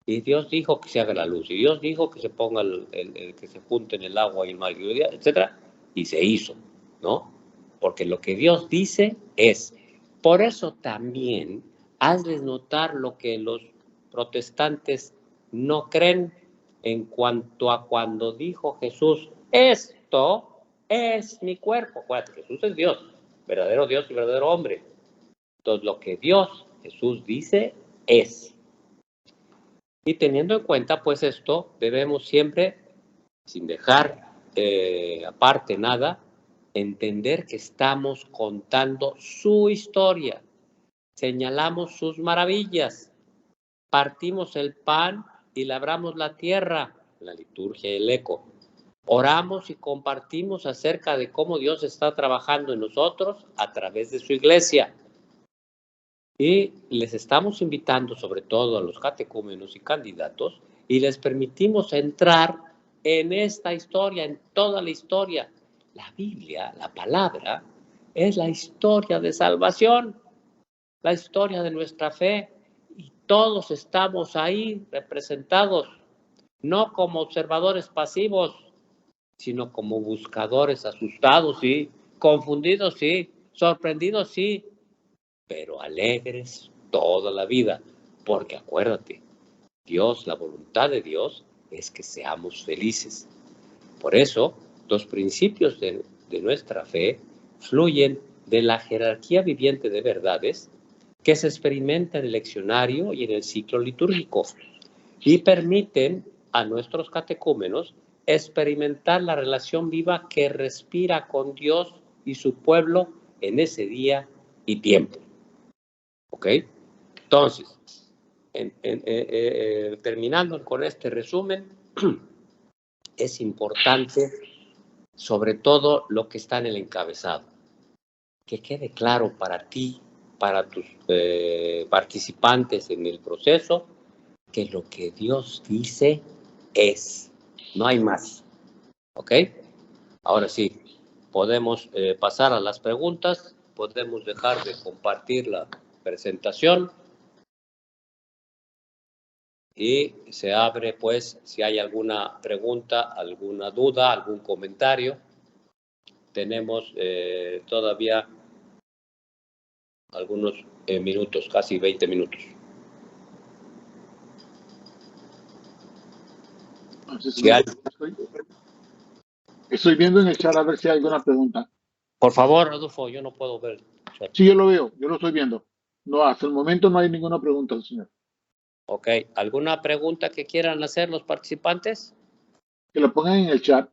Speaker 1: Y Dios dijo que se haga la luz, y Dios dijo que se ponga que se junten el agua y el mar, etc. Y se hizo, ¿no? Porque lo que Dios dice es. Por eso también hazles notar lo que los protestantes no creen en cuanto a cuando dijo Jesús, esto es mi cuerpo. Acuérdate, Jesús es Dios y verdadero hombre. Entonces, lo que Jesús dice es. Y teniendo en cuenta, pues esto, debemos siempre, sin dejar aparte nada, entender que estamos contando su historia, señalamos sus maravillas, partimos el pan y labramos la tierra, la liturgia y el eco. Oramos y compartimos acerca de cómo Dios está trabajando en nosotros a través de su iglesia. Y les estamos invitando, sobre todo a los catecúmenos y candidatos, y les permitimos entrar en esta historia, en toda la historia. La Biblia, la palabra, es la historia de salvación, la historia de nuestra fe, y todos estamos ahí representados, no como observadores pasivos, sino como buscadores asustados, sí, confundidos, sí, sorprendidos, sí, pero alegres toda la vida, Porque acuérdate, Dios, la voluntad de Dios es que seamos felices. Por eso, los principios de nuestra fe fluyen de la jerarquía viviente de verdades que se experimenta en el leccionario y en el ciclo litúrgico y permiten a nuestros catecúmenos experimentar la relación viva que respira con Dios y su pueblo en ese día y tiempo. ¿Ok? Entonces, terminando con este resumen, es importante sobre todo lo que está en el encabezado, que quede claro para ti, para tus participantes en el proceso, que lo que Dios dice es, no hay más. ¿Ok? Ahora sí, podemos pasar a las preguntas, podemos dejar de compartir la presentación y se abre, pues, si hay alguna pregunta, alguna duda, algún comentario. Tenemos todavía algunos minutos, casi 20 minutos. Si hay...
Speaker 3: Estoy viendo en el chat a ver si hay alguna pregunta.
Speaker 1: Por favor, Rodolfo, yo no puedo ver el chat.
Speaker 3: Sí, yo lo veo, yo lo estoy viendo. No, hasta el momento no hay ninguna pregunta, señor.
Speaker 1: Ok, ¿alguna pregunta que quieran hacer los participantes?
Speaker 3: Que lo pongan en el chat.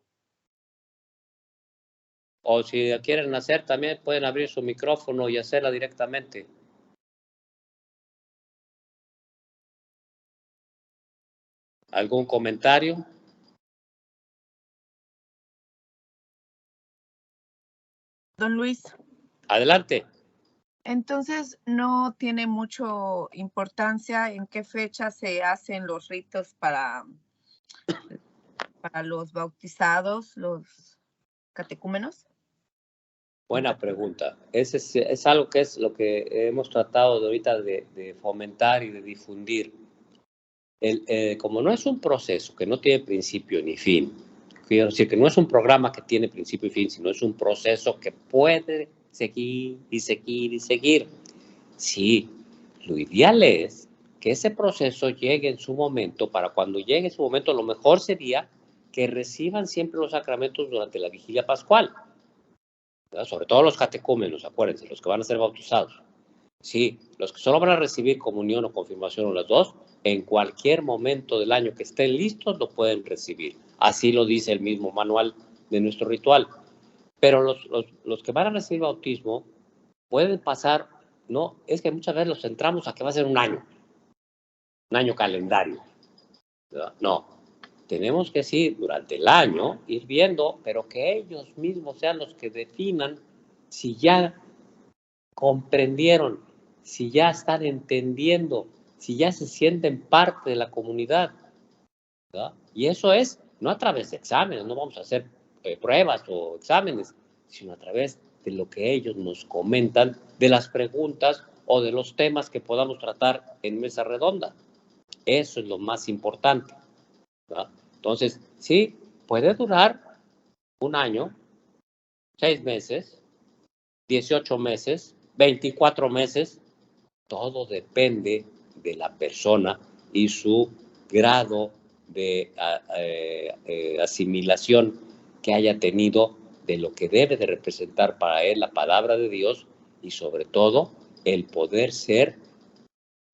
Speaker 1: O si quieren hacer, también pueden abrir su micrófono y hacerla directamente. ¿Algún comentario?
Speaker 2: Don Luis.
Speaker 1: Adelante.
Speaker 2: Entonces, ¿no tiene mucho importancia en qué fecha se hacen los ritos para los bautizados, los catecúmenos?
Speaker 1: Buena pregunta. Es algo que es lo que hemos tratado de ahorita de fomentar y de difundir. Como no es un proceso que no tiene principio ni fin, quiero decir que no es un programa que tiene principio y fin, sino es un proceso que puede seguir y seguir y seguir. Sí, lo ideal es que ese proceso llegue en su momento. Para cuando llegue su momento, lo mejor sería que reciban siempre los sacramentos durante la vigilia pascual, ¿verdad? Sobre todo los catecúmenos, acuérdense, los que van a ser bautizados. Sí, los que solo van a recibir comunión o confirmación o las dos, en cualquier momento del año que estén listos, lo pueden recibir. Así lo dice el mismo manual de nuestro ritual. Pero los que van a recibir bautismo pueden pasar, no, es que muchas veces los centramos a que va a ser un año calendario, ¿verdad? No, tenemos que sí, durante el año, ir viendo, pero que ellos mismos sean los que definan si ya comprendieron, si ya están entendiendo, si ya se sienten parte de la comunidad, ¿verdad? Y eso es no a través de exámenes, no vamos a hacer pruebas o exámenes, sino a través de lo que ellos nos comentan, de las preguntas o de los temas que podamos tratar en mesa redonda. Eso es lo más importante, ¿verdad? Entonces, sí, puede durar un año, 6 meses, 18 meses, 24 meses, todo depende de la persona y su grado de asimilación que haya tenido de lo que debe de representar para él la palabra de Dios y sobre todo el poder ser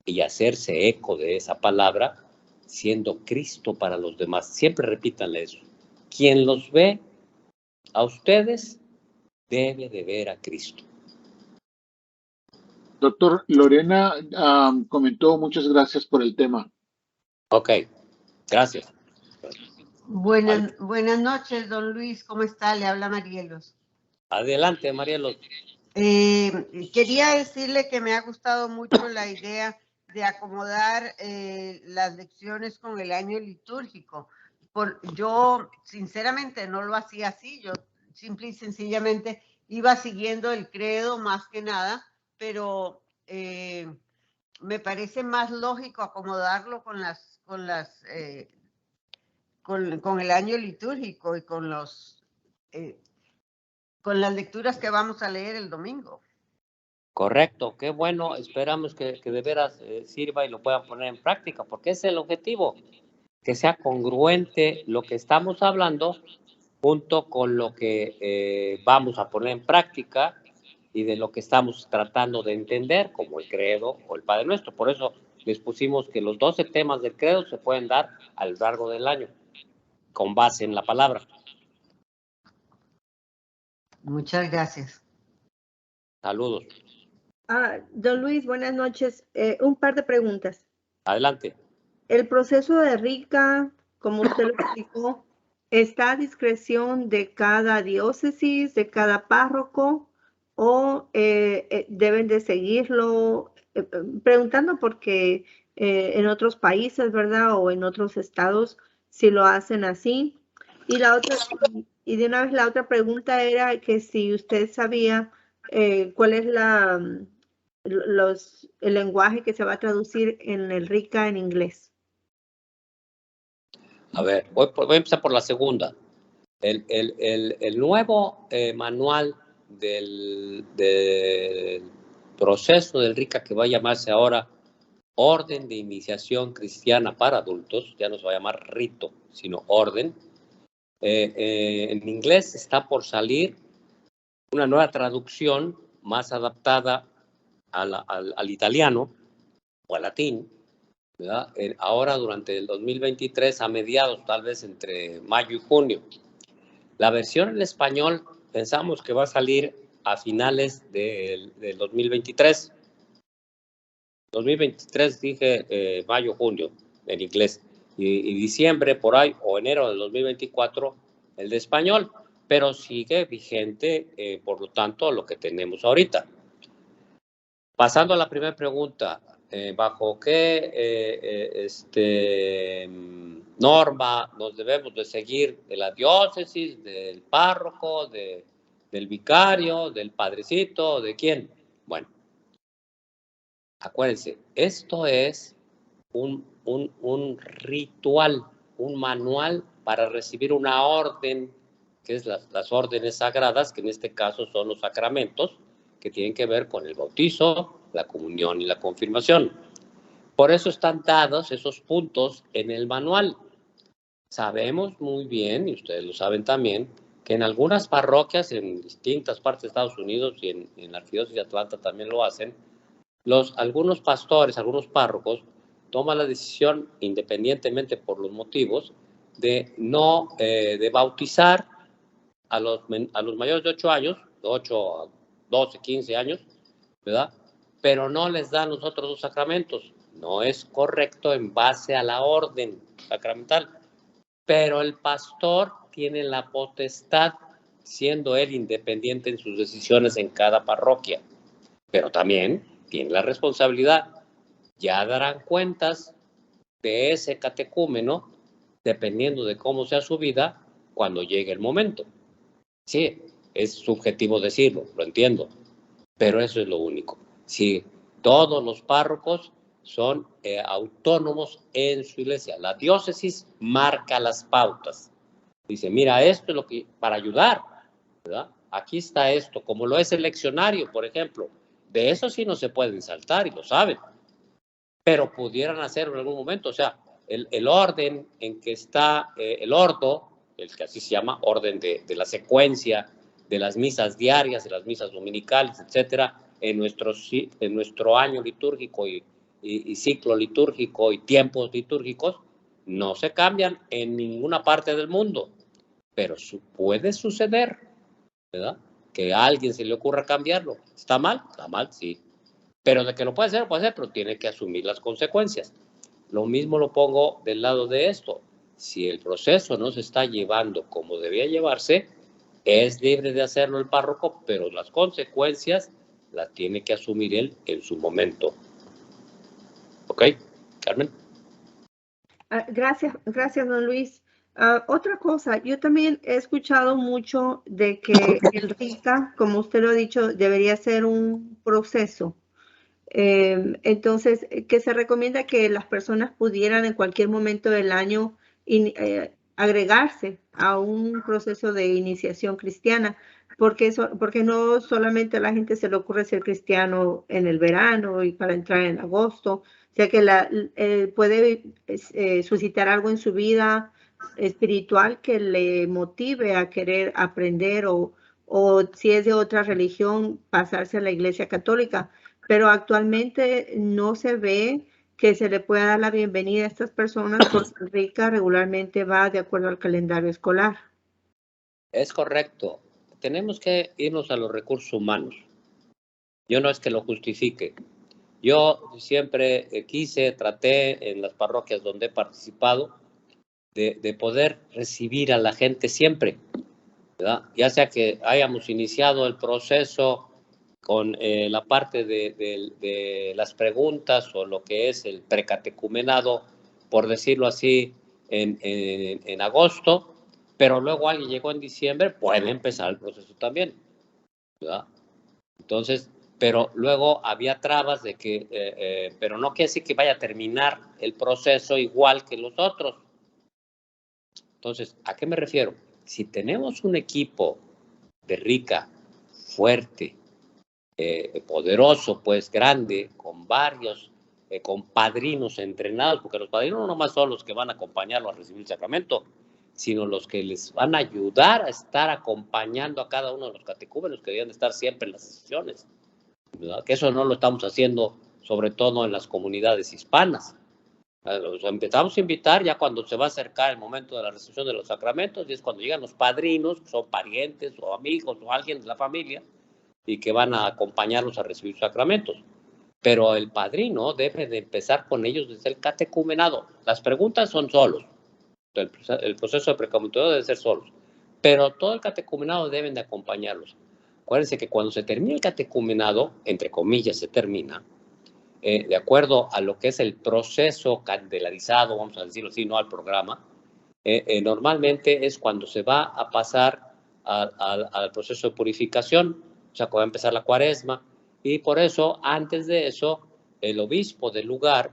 Speaker 1: y hacerse eco de esa palabra siendo Cristo para los demás. Siempre repítanle eso. Quien los ve a ustedes debe de ver a Cristo.
Speaker 3: Doctor, Lorena comentó, muchas gracias por el tema.
Speaker 1: Ok, gracias.
Speaker 4: Buenas noches, don Luis, ¿cómo está? Le habla Marielos.
Speaker 1: Adelante, Marielos.
Speaker 4: Quería decirle que me ha gustado mucho la idea de acomodar las lecciones con el año litúrgico. Yo, sinceramente, no lo hacía así. Yo simple y sencillamente iba siguiendo el credo más que nada, pero me parece más lógico acomodarlo con el año litúrgico y con las lecturas que vamos a leer el domingo.
Speaker 1: Correcto, qué bueno. Esperamos que de veras sirva y lo puedan poner en práctica, porque ese es el objetivo, que sea congruente lo que estamos hablando junto con lo que vamos a poner en práctica y de lo que estamos tratando de entender, como el credo o el Padre Nuestro. Por eso les pusimos que los 12 temas del credo se pueden dar a lo largo del año, con base en la palabra.
Speaker 4: Muchas gracias.
Speaker 1: Saludos.
Speaker 5: Don Luis, buenas noches. Un par de preguntas.
Speaker 1: Adelante.
Speaker 5: El proceso de RICA, como usted lo explicó, ¿está a discreción de cada diócesis, de cada párroco, o deben de seguirlo? Preguntando porque en otros países, ¿verdad? O en otros estados, si lo hacen así. Y de una vez la otra pregunta era que si usted sabía cuál es el lenguaje que se va a traducir en el RICA en inglés.
Speaker 1: A ver, voy a empezar por la segunda. El nuevo manual del proceso del RICA, que va a llamarse ahora Orden de Iniciación Cristiana para Adultos, ya no se va a llamar rito, sino orden. En inglés está por salir una nueva traducción más adaptada al italiano o al latín, ¿verdad? Ahora durante el 2023, a mediados, tal vez entre mayo y junio. La versión en español pensamos que va a salir a finales del 2023. 2023 dije mayo, junio en inglés y diciembre por ahí o enero del 2024 el de español, pero sigue vigente, por lo tanto, lo que tenemos ahorita. Pasando a la primera pregunta, ¿bajo qué norma nos debemos de seguir? ¿De la diócesis, del párroco, del vicario, del padrecito, de quién? Bueno, acuérdense, esto es un ritual, un manual para recibir una orden, que es las órdenes sagradas, que en este caso son los sacramentos, que tienen que ver con el bautizo, la comunión y la confirmación. Por eso están dados esos puntos en el manual. Sabemos muy bien, y ustedes lo saben también, que en algunas parroquias, en distintas partes de Estados Unidos y en la Arquidiócesis de Atlanta también lo hacen, algunos pastores, algunos párrocos, toman la decisión, independientemente por los motivos, de no de bautizar a los mayores de 8 años, de 8 a 12, 15 años, ¿verdad? Pero no les dan los otros dos sacramentos. No es correcto en base a la orden sacramental. Pero el pastor tiene la potestad, siendo él independiente en sus decisiones en cada parroquia. Pero también tiene la responsabilidad. Ya darán cuentas de ese catecúmeno, dependiendo de cómo sea su vida, cuando llegue el momento. Sí, es subjetivo decirlo, lo entiendo, pero eso es lo único. Sí, todos los párrocos son autónomos en su iglesia. La diócesis marca las pautas. Dice, mira, esto es lo que, para ayudar, ¿verdad? Aquí está esto, como lo es el leccionario, por ejemplo. De eso sí no se pueden saltar y lo saben, pero pudieran hacerlo en algún momento. O sea, el orden en que está el ordo, el que así se llama, orden de la secuencia de las misas diarias, de las misas dominicales, etcétera, en nuestro año litúrgico y ciclo litúrgico y tiempos litúrgicos, no se cambian en ninguna parte del mundo, pero puede suceder, ¿verdad? Que a alguien se le ocurra cambiarlo. ¿Está mal? Está mal, sí. Pero de que lo puede hacer, pero tiene que asumir las consecuencias. Lo mismo lo pongo del lado de esto. Si el proceso no se está llevando como debía llevarse, es libre de hacerlo el párroco, pero las consecuencias las tiene que asumir él en su momento. ¿Ok, Carmen?
Speaker 5: Gracias, don Luis. Otra cosa, yo también he escuchado mucho de que el RICA, como usted lo ha dicho, debería ser un proceso. Entonces, que se recomienda que las personas pudieran en cualquier momento del año agregarse a un proceso de iniciación cristiana. porque no solamente a la gente se le ocurre ser cristiano en el verano y para entrar en agosto, o sea que puede suscitar algo en su vida espiritual que le motive a querer aprender o si es de otra religión, pasarse a la Iglesia Católica. Pero actualmente no se ve que se le pueda dar la bienvenida a estas personas porque Rica regularmente va de acuerdo al calendario escolar.
Speaker 1: Es correcto. Tenemos que irnos a los recursos humanos. Yo no es que lo justifique. Yo siempre traté en las parroquias donde he participado de poder recibir a la gente siempre, ¿verdad? Ya sea que hayamos iniciado el proceso con la parte de las preguntas o lo que es el precatecumenado, por decirlo así, en agosto, pero luego alguien llegó en diciembre, puede empezar el proceso también, ¿verdad? Entonces, pero luego había trabas de que, pero no quiere decir que vaya a terminar el proceso igual que los otros. Entonces, ¿a qué me refiero? Si tenemos un equipo de Rica fuerte, poderoso, pues grande, con varios, con padrinos entrenados, porque los padrinos no nomás son los que van a acompañarlo a recibir el sacramento, sino los que les van a ayudar a estar acompañando a cada uno de los catecúmenos que deben estar siempre en las sesiones, ¿verdad? Que eso no lo estamos haciendo, sobre todo en las comunidades hispanas. Los empezamos a invitar ya cuando se va a acercar el momento de la recepción de los sacramentos, y es cuando llegan los padrinos, que son parientes o amigos o alguien de la familia, y que van a acompañarlos a recibir sacramentos. Pero el padrino debe de empezar con ellos desde el catecumenado. Las preguntas son solos. El proceso de precatecumenado debe ser solos. Pero todo el catecumenado deben de acompañarlos. Acuérdense que cuando se termina el catecumenado, entre comillas se termina, de acuerdo a lo que es el proceso candelarizado, vamos a decirlo así, no al programa, normalmente es cuando se va a pasar al proceso de purificación, o sea, cuando va a empezar la cuaresma, y por eso, antes de eso, el obispo del lugar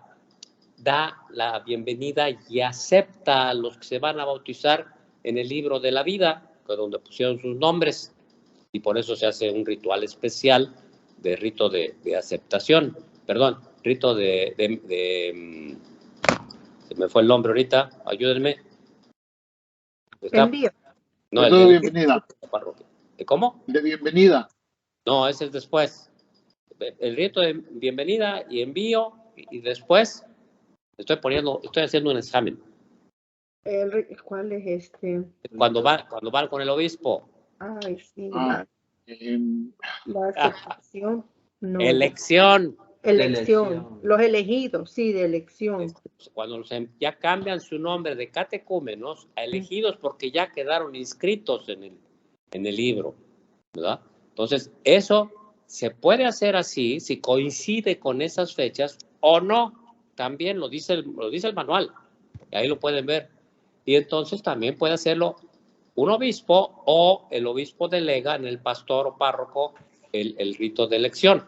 Speaker 1: da la bienvenida y acepta a los que se van a bautizar en el libro de la vida, donde pusieron sus nombres, y por eso se hace un ritual especial de rito de aceptación, perdón, rito se me fue el nombre ahorita, ayúdenme.
Speaker 3: Envío. No, el de bienvenida.
Speaker 1: ¿Cómo?
Speaker 3: De bienvenida.
Speaker 1: No, ese es después. El rito de bienvenida y envío, y después estoy haciendo un examen.
Speaker 5: ¿Cuál es este?
Speaker 1: Cuando va con el obispo.
Speaker 5: Ay, sí. La aceptación. No.
Speaker 1: Elección.
Speaker 5: Los elegidos, sí, de elección.
Speaker 1: Cuando ya cambian su nombre de catecúmenos a elegidos porque ya quedaron inscritos en el libro, ¿verdad? Entonces, eso se puede hacer así, si coincide con esas fechas o no. También lo dice el manual, y ahí lo pueden ver. Y entonces también puede hacerlo un obispo o el obispo delega en el pastor o párroco el rito de elección.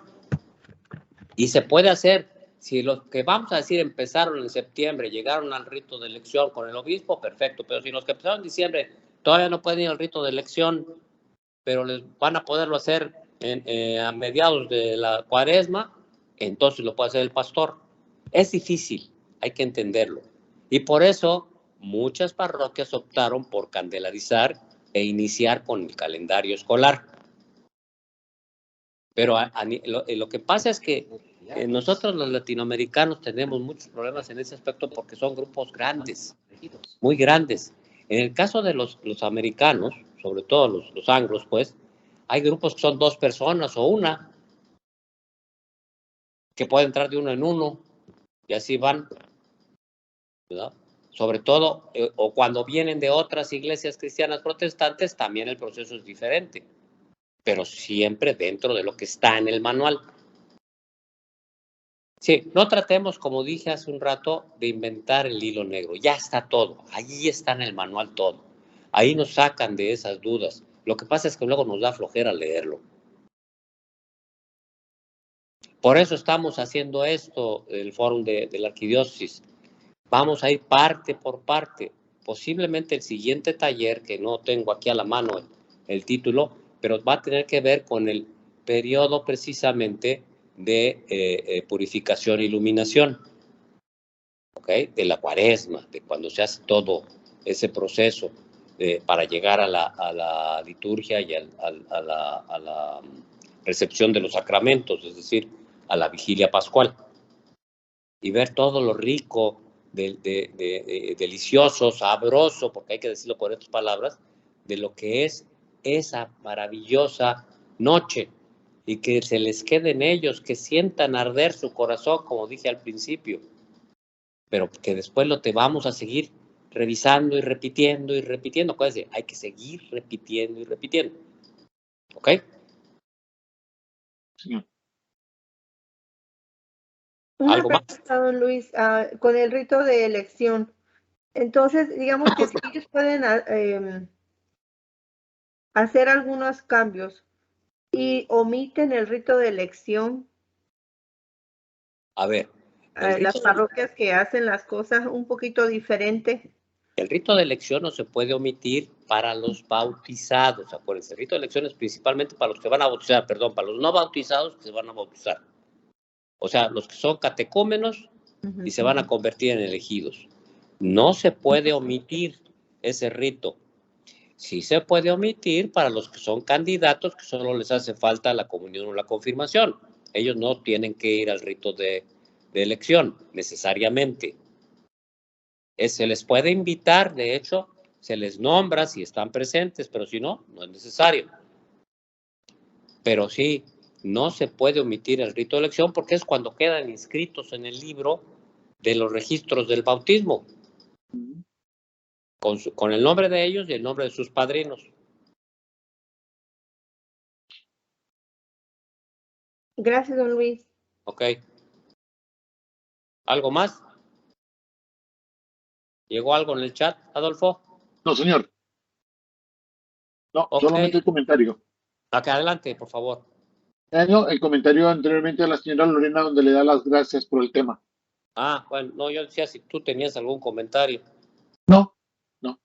Speaker 1: Y se puede hacer, si los que vamos a decir empezaron en septiembre, llegaron al rito de elección con el obispo, perfecto. Pero si los que empezaron en diciembre todavía no pueden ir al rito de elección, pero les van a poderlo hacer a mediados de la cuaresma, entonces lo puede hacer el pastor. Es difícil, hay que entenderlo. Y por eso muchas parroquias optaron por candelarizar e iniciar con el calendario escolar. Pero lo que pasa es que nosotros los latinoamericanos tenemos muchos problemas en ese aspecto porque son grupos grandes, muy grandes. En el caso de los americanos, sobre todo los anglos, pues, hay grupos que son 2 personas o una, que pueden entrar de uno en uno, y así van, ¿verdad? Sobre todo, o cuando vienen de otras iglesias cristianas protestantes, también el proceso es diferente, pero siempre dentro de lo que está en el manual. Sí, no tratemos, como dije hace un rato, de inventar el hilo negro. Ya está todo, ahí está en el manual todo. Ahí nos sacan de esas dudas. Lo que pasa es que luego nos da flojera leerlo. Por eso estamos haciendo esto, el fórum de la arquidiócesis. Vamos a ir parte por parte. Posiblemente el siguiente taller, que no tengo aquí a la mano el título, pero va a tener que ver con el periodo precisamente de purificación e iluminación, ¿ok? De la cuaresma, de cuando se hace todo ese proceso para llegar a la liturgia y a la recepción de los sacramentos, es decir, a la vigilia pascual. Y ver todo lo rico, delicioso, sabroso, porque hay que decirlo con estas palabras, de lo que es esa maravillosa noche, y que se les quede en ellos, que sientan arder su corazón, como dije al principio, pero que después lo te vamos a seguir revisando y repitiendo y repitiendo. Acuérdense, hay que seguir repitiendo y repitiendo. ¿Ok?
Speaker 3: Sí.
Speaker 5: Una
Speaker 1: ¿Algo más?
Speaker 5: pregunta, don Luis, con el rito de elección. Entonces, digamos que si ellos pueden hacer algunos cambios y omiten el rito de elección,
Speaker 1: A ver, el
Speaker 5: las
Speaker 1: rito,
Speaker 5: parroquias que hacen las cosas un poquito diferente.
Speaker 1: el rito de elección no se puede omitir para los bautizados. Acuérdense, el rito de elección es principalmente para los que van a bautizar, perdón, para los no bautizados que se van a bautizar. O sea, los que son catecúmenos y se van a convertir en elegidos. No se puede omitir ese rito. Sí se puede omitir para los que son candidatos, que solo les hace falta la comunión o la confirmación. Ellos no tienen que ir al rito de elección, necesariamente. Se les puede invitar, de hecho, se les nombra si están presentes, pero si no, no es necesario. Pero sí, no se puede omitir el rito de elección porque es cuando quedan inscritos en el libro de los registros del bautismo, con el nombre de ellos y el nombre de sus padrinos.
Speaker 5: Gracias, don Luis.
Speaker 1: Ok. ¿Algo más? ¿Llegó algo en el chat, Adolfo?
Speaker 3: No, señor. No,
Speaker 1: Ok.
Speaker 3: solamente el comentario.
Speaker 1: Acá adelante, por favor.
Speaker 3: No, el comentario anteriormente a la señora Lorena donde le da las gracias por el tema.
Speaker 1: Ah, bueno, no, yo decía si tú tenías algún comentario.
Speaker 3: No, no.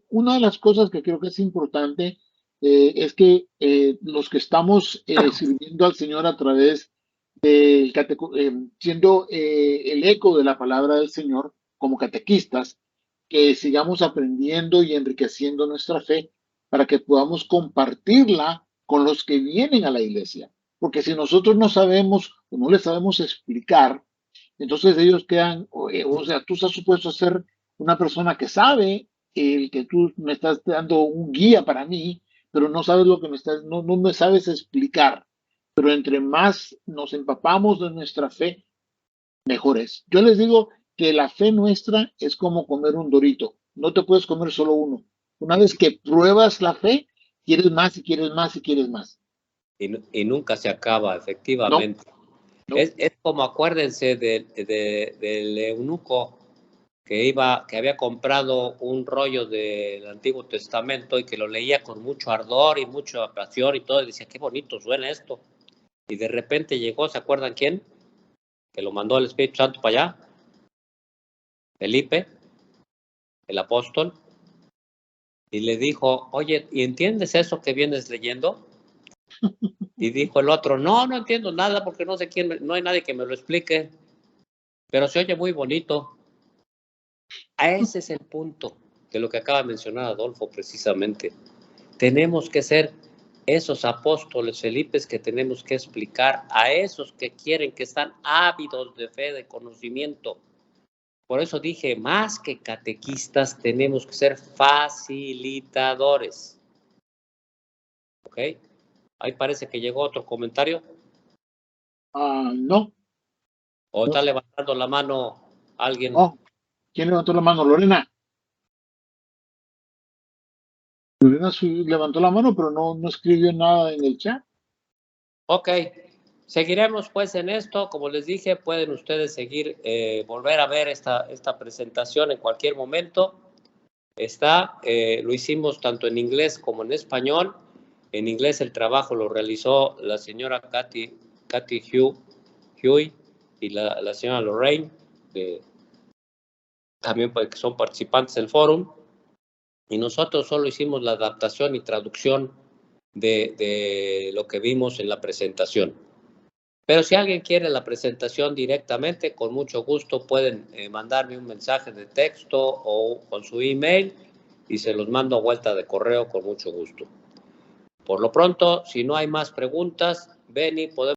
Speaker 3: Una de las cosas que creo que es importante es que los que estamos sirviendo al Señor a través del siendo el eco de la palabra del Señor como catequistas, que sigamos aprendiendo y enriqueciendo nuestra fe para que podamos compartirla con los que vienen a la iglesia. Porque si nosotros no sabemos o no les sabemos explicar, entonces ellos quedan, o sea, tú estás supuesto a ser una persona que sabe el que tú me estás dando un guía para mí, pero no sabes lo que no me sabes explicar. Pero entre más nos empapamos de nuestra fe, mejor es. Yo les digo que la fe nuestra es como comer un dorito. No te puedes comer solo uno. Una vez que pruebas la fe, quieres más y quieres más y quieres más.
Speaker 1: Y nunca se acaba,
Speaker 3: No,
Speaker 1: efectivamente.
Speaker 3: no.
Speaker 1: Es como acuérdense del eunuco que había comprado un rollo del Antiguo Testamento y que lo leía con mucho ardor y mucha pasión y todo, y decía, qué bonito suena esto. Y de repente llegó, ¿se acuerdan quién? Que lo mandó el Espíritu Santo para allá. Felipe, el apóstol, y le dijo, oye, ¿y entiendes eso que vienes leyendo? Y dijo el otro, no entiendo nada porque no sé quién, no hay nadie que me lo explique, pero se oye muy bonito. Ese es el punto de lo que acaba de mencionar Adolfo precisamente. Tenemos que ser esos apóstoles Felipes que tenemos que explicar a esos que quieren, que están ávidos de fe, de conocimiento. Por eso dije, más que catequistas, tenemos que ser facilitadores. ¿Ok? Ahí parece que llegó otro comentario.
Speaker 3: No.
Speaker 1: ¿O está levantando la mano alguien?
Speaker 3: No. ¿Quién levantó la mano? Lorena. Lorena levantó la mano, pero no escribió nada en el chat.
Speaker 1: Ok. Seguiremos pues en esto. Como les dije, pueden ustedes seguir, volver a ver esta presentación en cualquier momento. Lo hicimos tanto en inglés como en español. En inglés el trabajo lo realizó la señora Kathy Huey y la señora Lorraine, también que son participantes del fórum. y nosotros solo hicimos la adaptación y traducción de lo que vimos en la presentación. Pero si alguien quiere la presentación directamente, con mucho gusto pueden mandarme un mensaje de texto o con su email y se los mando a vuelta de correo con mucho gusto. Por lo pronto, si no hay más preguntas, Benny, podemos